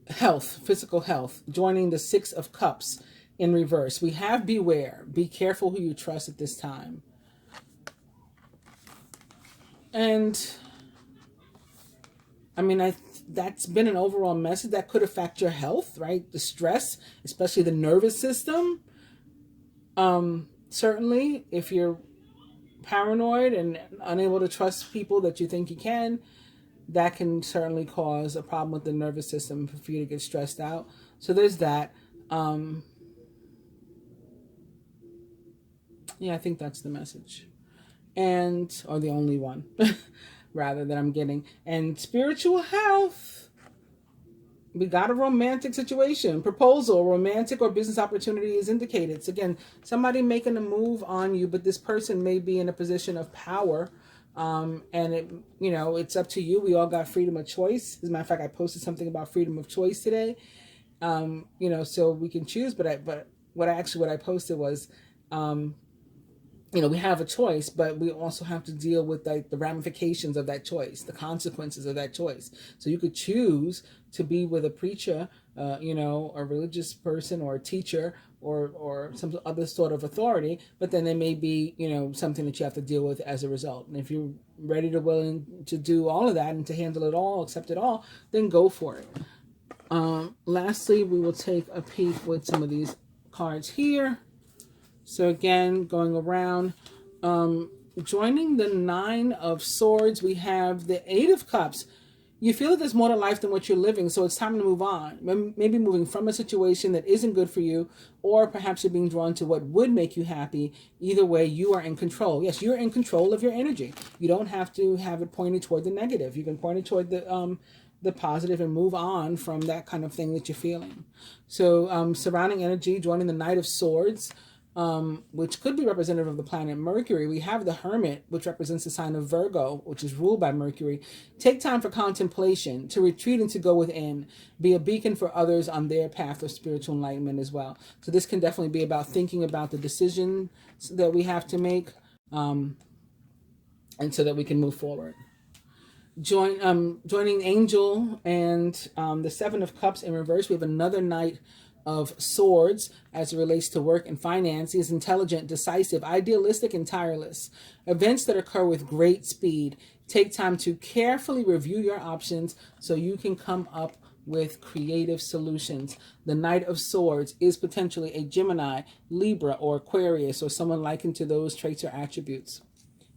Health, physical health, joining the Six of Cups in reverse. We have beware. Be careful who you trust at this time. And I mean, that's been an overall message that could affect your health, right? The stress, especially the nervous system. Certainly, if you're paranoid and unable to trust people that you think you can, that can certainly cause a problem with the nervous system for you to get stressed out. So there's that. Yeah, I think that's the message. Or the only one, rather, that I'm getting. And spiritual health. We got a romantic situation, proposal, romantic or business opportunity is indicated. So again, somebody making a move on you, but this person may be in a position of power. And it's up to you. We all got freedom of choice. As a matter of fact, I posted something about freedom of choice today. So we can choose, but what I posted was, we have a choice, but we also have to deal with the ramifications of that choice, the consequences of that choice. So you could choose to be with a preacher, a religious person or a teacher or some other sort of authority, but then there may be, something that you have to deal with as a result. And if you're ready to willing to do all of that and to handle it all, accept it all, then go for it. Lastly, we will take a peek with some of these cards here. So again, going around, joining the Nine of Swords, we have the Eight of Cups. You feel that there's more to life than what you're living, so it's time to move on. Maybe moving from a situation that isn't good for you, or perhaps you're being drawn to what would make you happy. Either way, you are in control. Yes, you're in control of your energy. You don't have to have it pointed toward the negative. You can point it toward the positive and move on from that kind of thing that you're feeling. So surrounding energy, joining the Knight of Swords, which could be representative of the planet Mercury. We have the Hermit, which represents the sign of Virgo, which is ruled by Mercury. Take time for contemplation, to retreat and to go within. Be a beacon for others on their path of spiritual enlightenment as well. So this can definitely be about thinking about the decisions that we have to make, and so that we can move forward. Joining Angel and the Seven of Cups in reverse, we have another Knight of Swords as it relates to work and finance. He is intelligent, decisive, idealistic, and tireless. Events that occur with great speed. Take time to carefully review your options so you can come up with creative solutions. The Knight of Swords is potentially a Gemini, Libra, or Aquarius, or someone likened to those traits or attributes.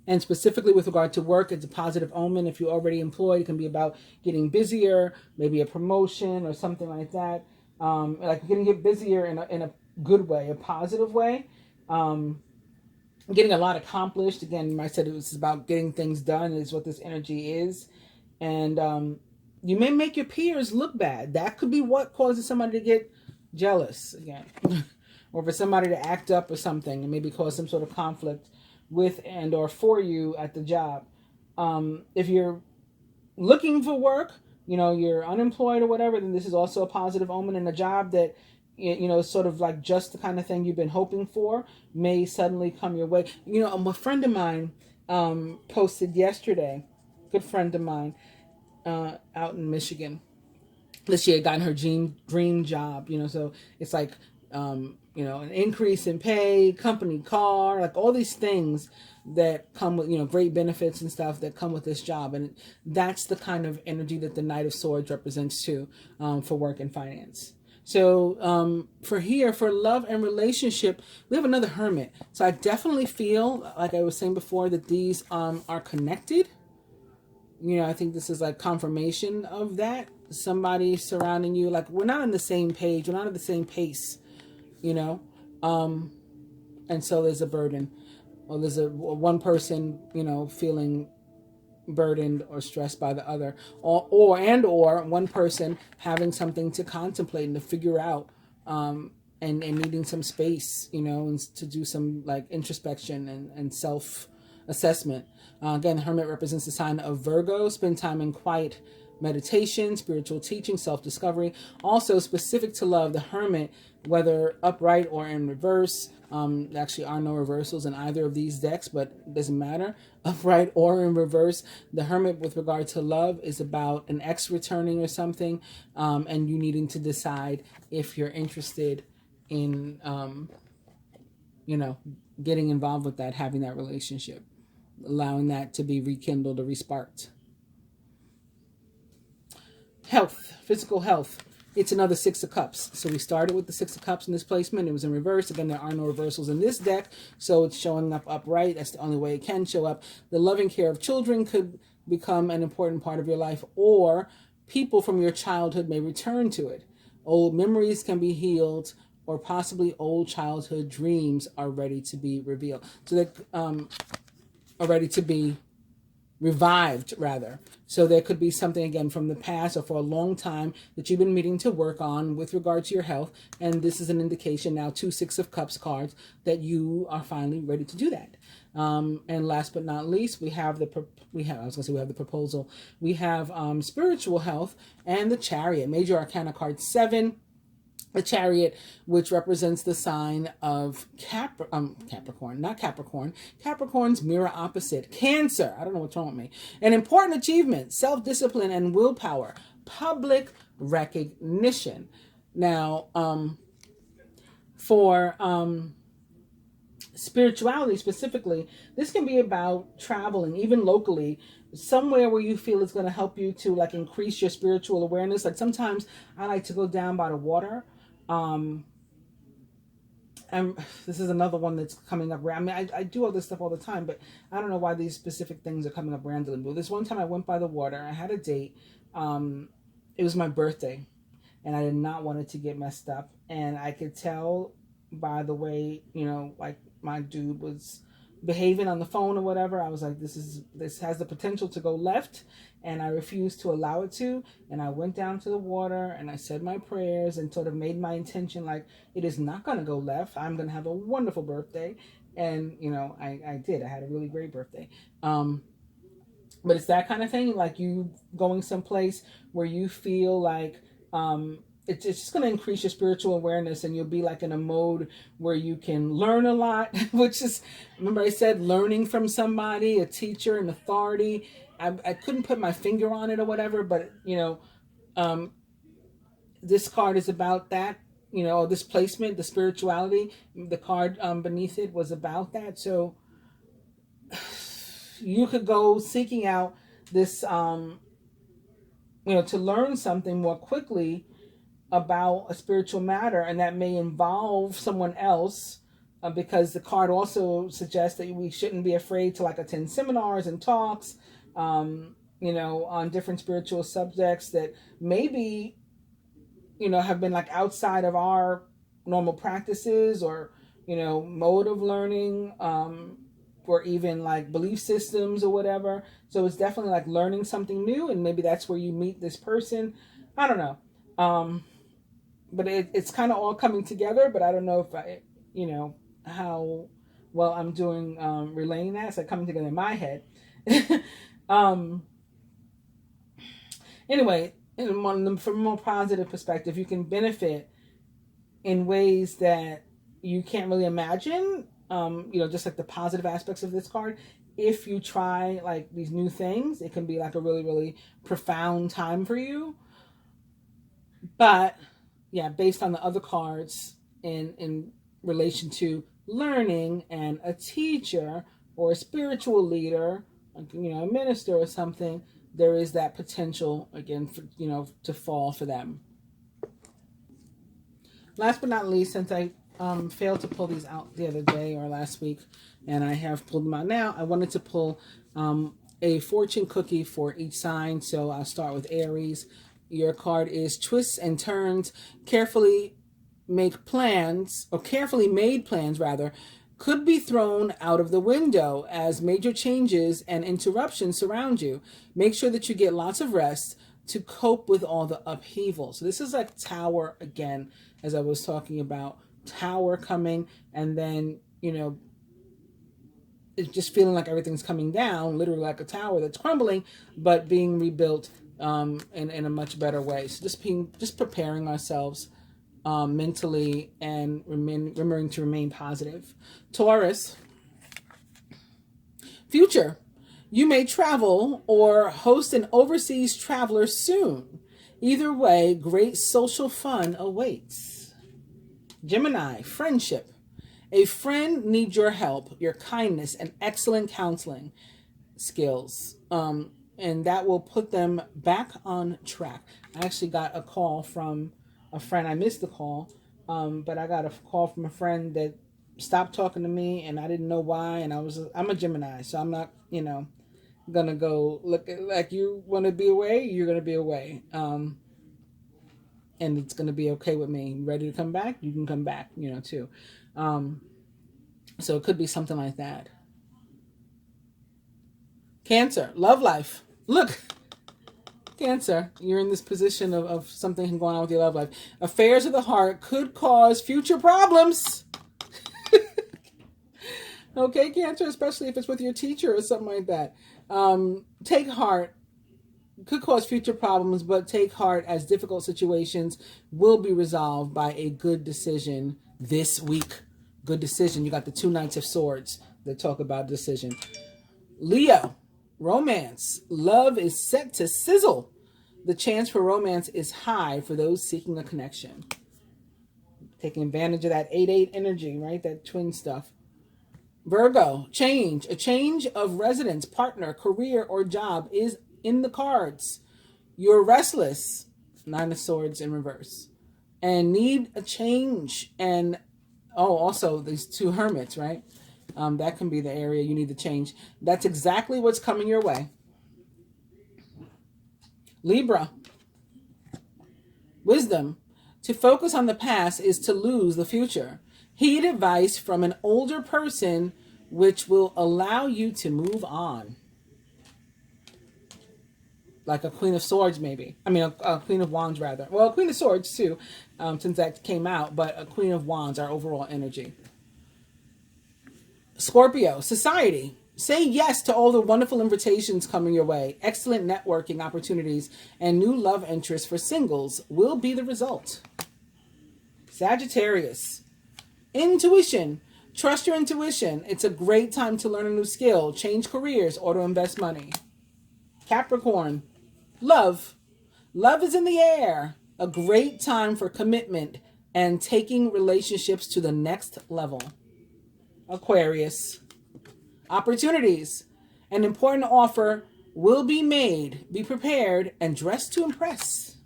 And specifically with regard to work, it's a positive omen. If you're already employed, it can be about getting busier, maybe a promotion or something like that. Like you're going to get busier in a good way, a positive way. Getting a lot accomplished. Again, I said it was about getting things done is what this energy is. And you may make your peers look bad. That could be what causes somebody to get jealous again. Or for somebody to act up or something and maybe cause some sort of conflict with and or for you at the job. If you're looking for work, you're unemployed or whatever, then this is also a positive omen, and a job that, is sort of like just the kind of thing you've been hoping for may suddenly come your way. A friend of mine posted yesterday, good friend of mine out in Michigan, that she had gotten her dream job, so it's like, an increase in pay, company car, like all these things that come with, great benefits and stuff that come with this job. And that's the kind of energy that the Knight of Swords represents too, for work and finance. So for love and relationship, we have another Hermit. So I definitely feel, like I was saying before, that these are connected. I think this is like confirmation of that. Somebody surrounding you, like we're not on the same page, we're not at the same pace, and so there's a burden. Or there's one person, feeling burdened or stressed by the other, or one person having something to contemplate and to figure out, and needing some space, and to do some like introspection and self-assessment. Again, the Hermit represents the sign of Virgo. Spend time in quiet meditation, spiritual teaching, self-discovery. Also specific to love, the Hermit, whether upright or in reverse. Actually are no reversals in either of these decks, but it doesn't matter. Upright or in reverse, the Hermit with regard to love is about an ex returning or something, and you needing to decide if you're interested in, getting involved with that, having that relationship, allowing that to be rekindled or resparked. Health, physical health. It's another Six of Cups. So we started with the Six of Cups in this placement. It was in reverse. Again, there are no reversals in this deck, so it's showing up upright. That's the only way it can show up. The loving care of children could become an important part of your life, or people from your childhood may return to it. Old memories can be healed, or possibly old childhood dreams are ready to be revealed. So they are ready to be revived, rather. So there could be something, again, from the past or for a long time that you've been meaning to work on with regard to your health. And this is an indication now, 2 Six of Cups cards, that you are finally ready to do that. And last but not least, we have the proposal. We have spiritual health and the Chariot, Major Arcana card 7. The Chariot, which represents the sign of Capricorn, not Capricorn. Capricorn's mirror opposite, Cancer. I don't know what's wrong with me. An important achievement, self-discipline and willpower, public recognition. Now, for spirituality specifically, this can be about traveling, even locally, somewhere where you feel it's going to help you to like increase your spiritual awareness. Like sometimes I like to go down by the water. And this is another one that's coming up. I mean, I do all this stuff all the time, but I don't know why these specific things are coming up randomly. But this one time I went by the water. I had a date. It was my birthday, and I did not want it to get messed up. And I could tell by the way, like my dude was behaving on the phone or whatever. I was like, this has the potential to go left, and I refused to allow it to. And I went down to the water and I said my prayers and sort of made my intention like, it is not going to go left. I'm going to have a wonderful birthday. And I did. I had a really great birthday. But it's that kind of thing, like you going someplace where you feel like it's just going to increase your spiritual awareness, and you'll be like in a mode where you can learn a lot, which is, remember I said learning from somebody, a teacher, an authority. I couldn't put my finger on it or whatever, but this card is about that, this placement, the spirituality, the card beneath it was about that. So you could go seeking out this, to learn something more quickly about a spiritual matter, and that may involve someone else, because the card also suggests that we shouldn't be afraid to like attend seminars and talks, on different spiritual subjects that maybe, have been like outside of our normal practices or, mode of learning, or even like belief systems or whatever. So it's definitely like learning something new, and maybe that's where you meet this person. I don't know. But it's kind of all coming together, but I don't know if I, how well I'm doing relaying that. It's like coming together in my head. Anyway, from a more positive perspective, you can benefit in ways that you can't really imagine, just like the positive aspects of this card. If you try like these new things, it can be like a really, really profound time for you. But yeah, based on the other cards in relation to learning and a teacher or a spiritual leader, like, a minister or something, there is that potential again for, to fall for them. Last but not least, since I failed to pull these out the other day or last week, and I have pulled them out now, I wanted to pull a fortune cookie for each sign. So I'll start with Aries. Your card is Twists and Turns. Carefully made plans rather, could be thrown out of the window as major changes and interruptions surround you. Make sure that you get lots of rest to cope with all the upheaval. So this is like Tower again, as I was talking about. Tower coming, and then, it's just feeling like everything's coming down, literally like a tower that's crumbling, but being rebuilt in a much better way. So just preparing ourselves mentally and remembering to remain positive. Taurus, future. You may travel or host an overseas traveler soon. Either way, great social fun awaits. Gemini, friendship. A friend needs your help, your kindness, and excellent counseling skills. And that will put them back on track. I actually got a call from a friend. I missed the call, but I got a call from a friend that stopped talking to me, and I didn't know why. And I'm a Gemini, so I'm not, gonna go look at, like, you want to be away, you're gonna be away. And it's gonna be okay with me. You ready to come back? You can come back, too. So it could be something like that. Cancer, love life. Look, Cancer, you're in this position of something going on with your love life. Affairs of the heart could cause future problems. Okay, Cancer, especially if it's with your teacher or something like that. Take heart. Could cause future problems, but take heart, as difficult situations will be resolved by a good decision this week. Good decision. You got the 2 Knights of Swords that talk about decision. Leo, romance. Love is set to sizzle. The chance for romance is high for those seeking a connection. Taking advantage of that 8-8 energy, right? That twin stuff. Virgo, change. A change of residence, partner, career, or job is in the cards. You're restless, 9 of Swords in reverse, and need a change. And also these 2 hermits, right? That can be the area you need to change. That's exactly what's coming your way. Libra, wisdom. To focus on the past is to lose the future. Heed advice from an older person, which will allow you to move on. Like a Queen of Swords, maybe. I mean, a Queen of Wands, rather. Well, a Queen of Swords, too, since that came out. But a Queen of Wands, our overall energy. Scorpio, society. Say yes to all the wonderful invitations coming your way. Excellent networking opportunities and new love interests for singles will be the result. Sagittarius, intuition. Trust your intuition. It's a great time to learn a new skill, change careers, or to invest money. Capricorn, love. Love is in the air. A great time for commitment and taking relationships to the next level. Aquarius, opportunities. An important offer will be made. Be prepared and dress to impress.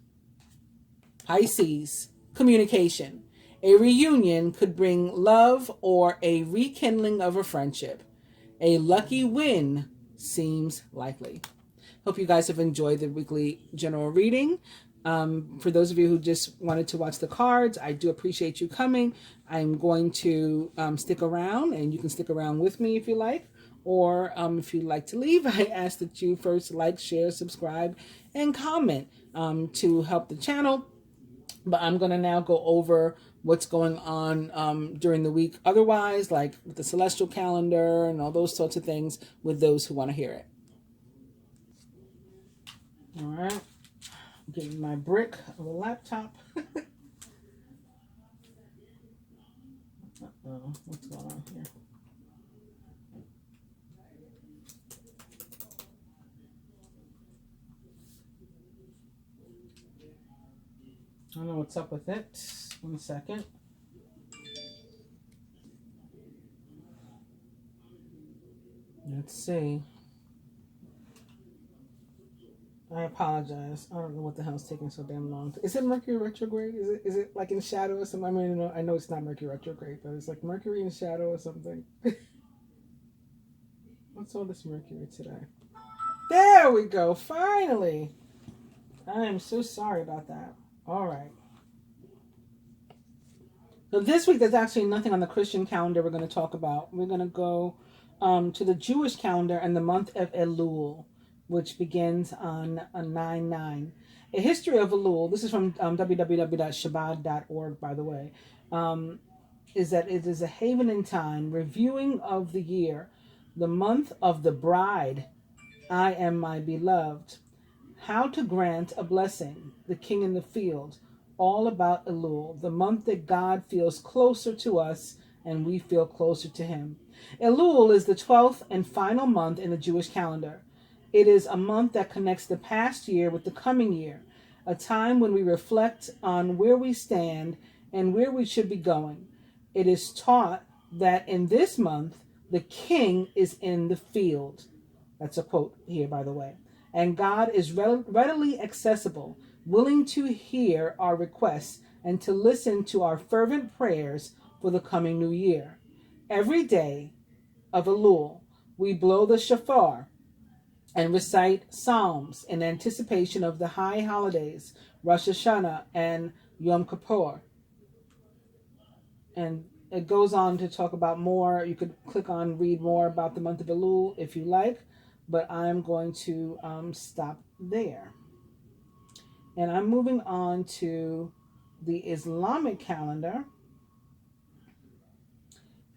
Pisces, communication. A reunion could bring love or a rekindling of a friendship. A lucky win seems likely. Hope you guys have enjoyed the weekly general reading. For those of you who just wanted to watch the cards, I do appreciate you coming. I'm going to stick around, and you can stick around with me if you like. Or if you'd like to leave, I ask that you first like, share, subscribe, and comment to help the channel. But I'm going to now go over what's going on during the week otherwise, like with the celestial calendar and all those sorts of things, with those who want to hear it. All right. I'm getting my brick of a laptop. Uh-oh, what's going on here? I don't know what's up with it. 1 second. Let's see. I apologize. I don't know what the hell's taking so damn long. Is it Mercury retrograde? Is it like in shadow or something? I mean, I know it's not Mercury retrograde, but it's like Mercury in shadow or something. What's all this Mercury today? There we go. Finally. I am so sorry about that. All right. So this week, there's actually nothing on the Christian calendar we're going to talk about. We're going to go to the Jewish calendar and the month of Elul, which begins on 9/9. A history of Elul, this is from www.shabbat.org, by the way, is that it is a haven in time, reviewing of the year, the month of the bride, I am my beloved, How to grant a blessing, the king in the field, all about Elul, the month that God feels closer to us and we feel closer to him. Elul is the 12th and final month in the Jewish calendar. It is a month that connects the past year with the coming year, a time when we reflect on where we stand and where we should be going. It is taught that in this month, the king is in the field. That's a quote here, by the way. And God is readily accessible, willing to hear our requests and to listen to our fervent prayers for the coming new year. Every day of Elul, we blow the shofar and recite psalms in anticipation of the high holidays, Rosh Hashanah and Yom Kippur. And it goes on to talk about more. You could click on read more about the month of Elul if you like, but I'm going to stop there. And I'm moving on to the Islamic calendar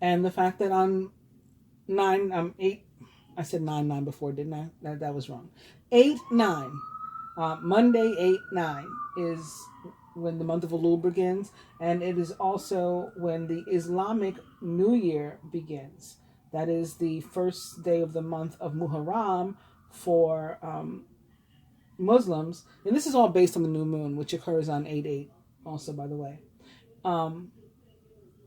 and the fact that on 8, I said 9 before, didn't I? That was wrong. 8/9, Monday 8/9 is when the month of Elul begins, and it is also when the Islamic New Year begins. That is the first day of the month of Muharram for Muslims, and this is all based on the new moon, which occurs on 8/8 also, by the way.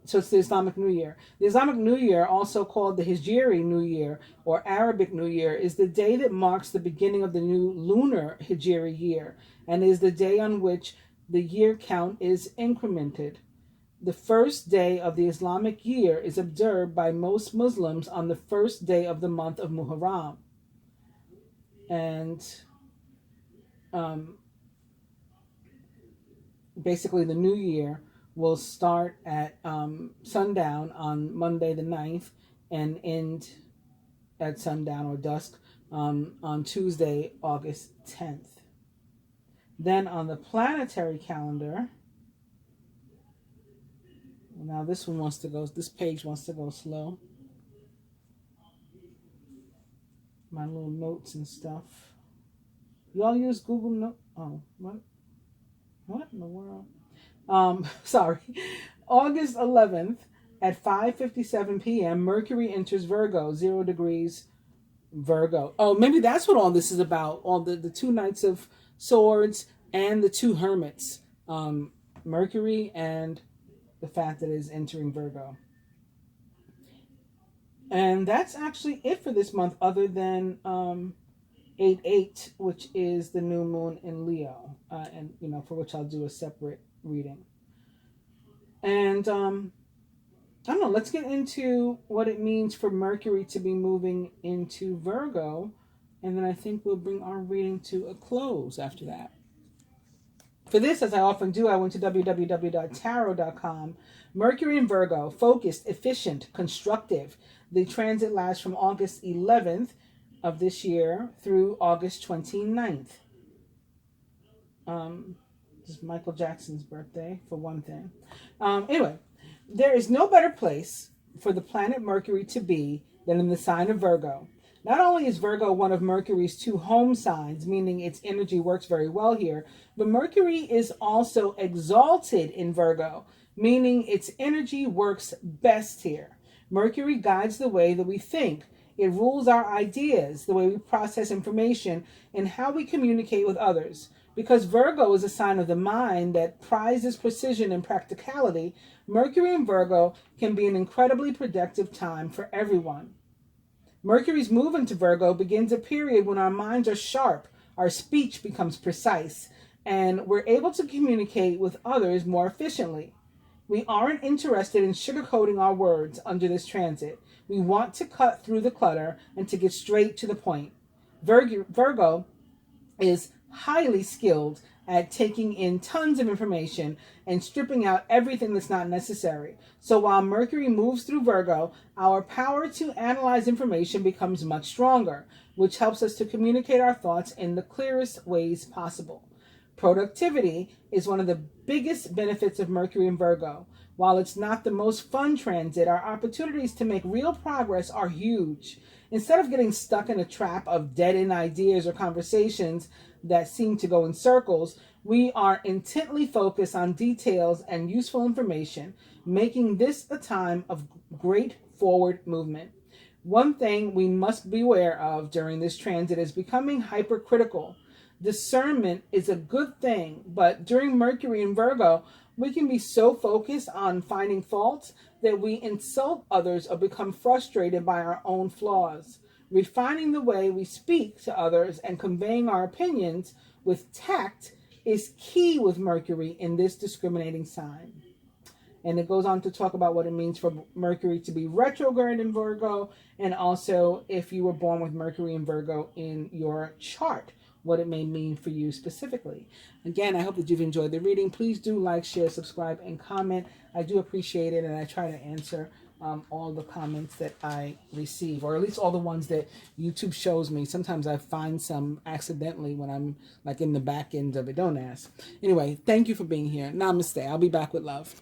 So it's the Islamic New Year. The Islamic New Year, also called the Hijri New Year or Arabic New Year, is the day that marks the beginning of the new lunar Hijri year and is the day on which the year count is incremented. The first day of the Islamic year is observed by most Muslims on the first day of the month of Muharram. And basically the new year will start at sundown on Monday the 9th and end at sundown or dusk on Tuesday, August 10th. Then on the planetary calendar, now this page wants to go slow. My little notes and stuff. Y'all use Google Notes? Oh, what in the world? Sorry. August 11th at 5:57 p.m., Mercury enters Virgo, 0 degrees Virgo. Oh, maybe that's what all this is about. All the 2 Knights of Swords and the 2 Hermits. Mercury and the fact that it is entering Virgo. And that's actually it for this month, other than 8/8, which is the new moon in Leo, and for which I'll do a separate reading. And I don't know, let's get into what it means for Mercury to be moving into Virgo, and then I think we'll bring our reading to a close after that. For this, as I often do, I went to www.tarot.com. Mercury in Virgo, focused, efficient, constructive. The transit lasts from August 11th of this year through August 29th. This is Michael Jackson's birthday, for one thing. Anyway, there is no better place for the planet Mercury to be than in the sign of Virgo. Not only is Virgo one of Mercury's 2 home signs, meaning its energy works very well here, but Mercury is also exalted in Virgo, meaning its energy works best here. Mercury guides the way that we think. It rules our ideas, the way we process information, and how we communicate with others. Because Virgo is a sign of the mind that prizes precision and practicality, Mercury in Virgo can be an incredibly productive time for everyone. Mercury's move into Virgo begins a period when our minds are sharp, our speech becomes precise, and we're able to communicate with others more efficiently. We aren't interested in sugarcoating our words under this transit. We want to cut through the clutter and to get straight to the point. Virgo is highly skilled at taking in tons of information and stripping out everything that's not necessary. So while Mercury moves through Virgo, our power to analyze information becomes much stronger, which helps us to communicate our thoughts in the clearest ways possible. Productivity is one of the biggest benefits of Mercury in Virgo. While it's not the most fun transit, our opportunities to make real progress are huge. Instead of getting stuck in a trap of dead-end ideas or conversations that seem to go in circles, we are intently focused on details and useful information, making this a time of great forward movement. One thing we must beware of during this transit is becoming hypercritical. Discernment is a good thing, but during Mercury in Virgo, we can be so focused on finding faults that we insult others or become frustrated by our own flaws. Refining the way we speak to others and conveying our opinions with tact is key with Mercury in this discriminating sign. And it goes on to talk about what it means for Mercury to be retrograde in Virgo, and also if you were born with Mercury in Virgo in your chart, what it may mean for you specifically. Again, I hope that you've enjoyed the reading. Please do like, share, subscribe, and comment. I do appreciate it, and I try to answer all the comments that I receive, or at least all the ones that YouTube shows me. Sometimes I find some accidentally when I'm like in the back end of it. Don't ask. Anyway, thank you for being here. Namaste. I'll be back with love.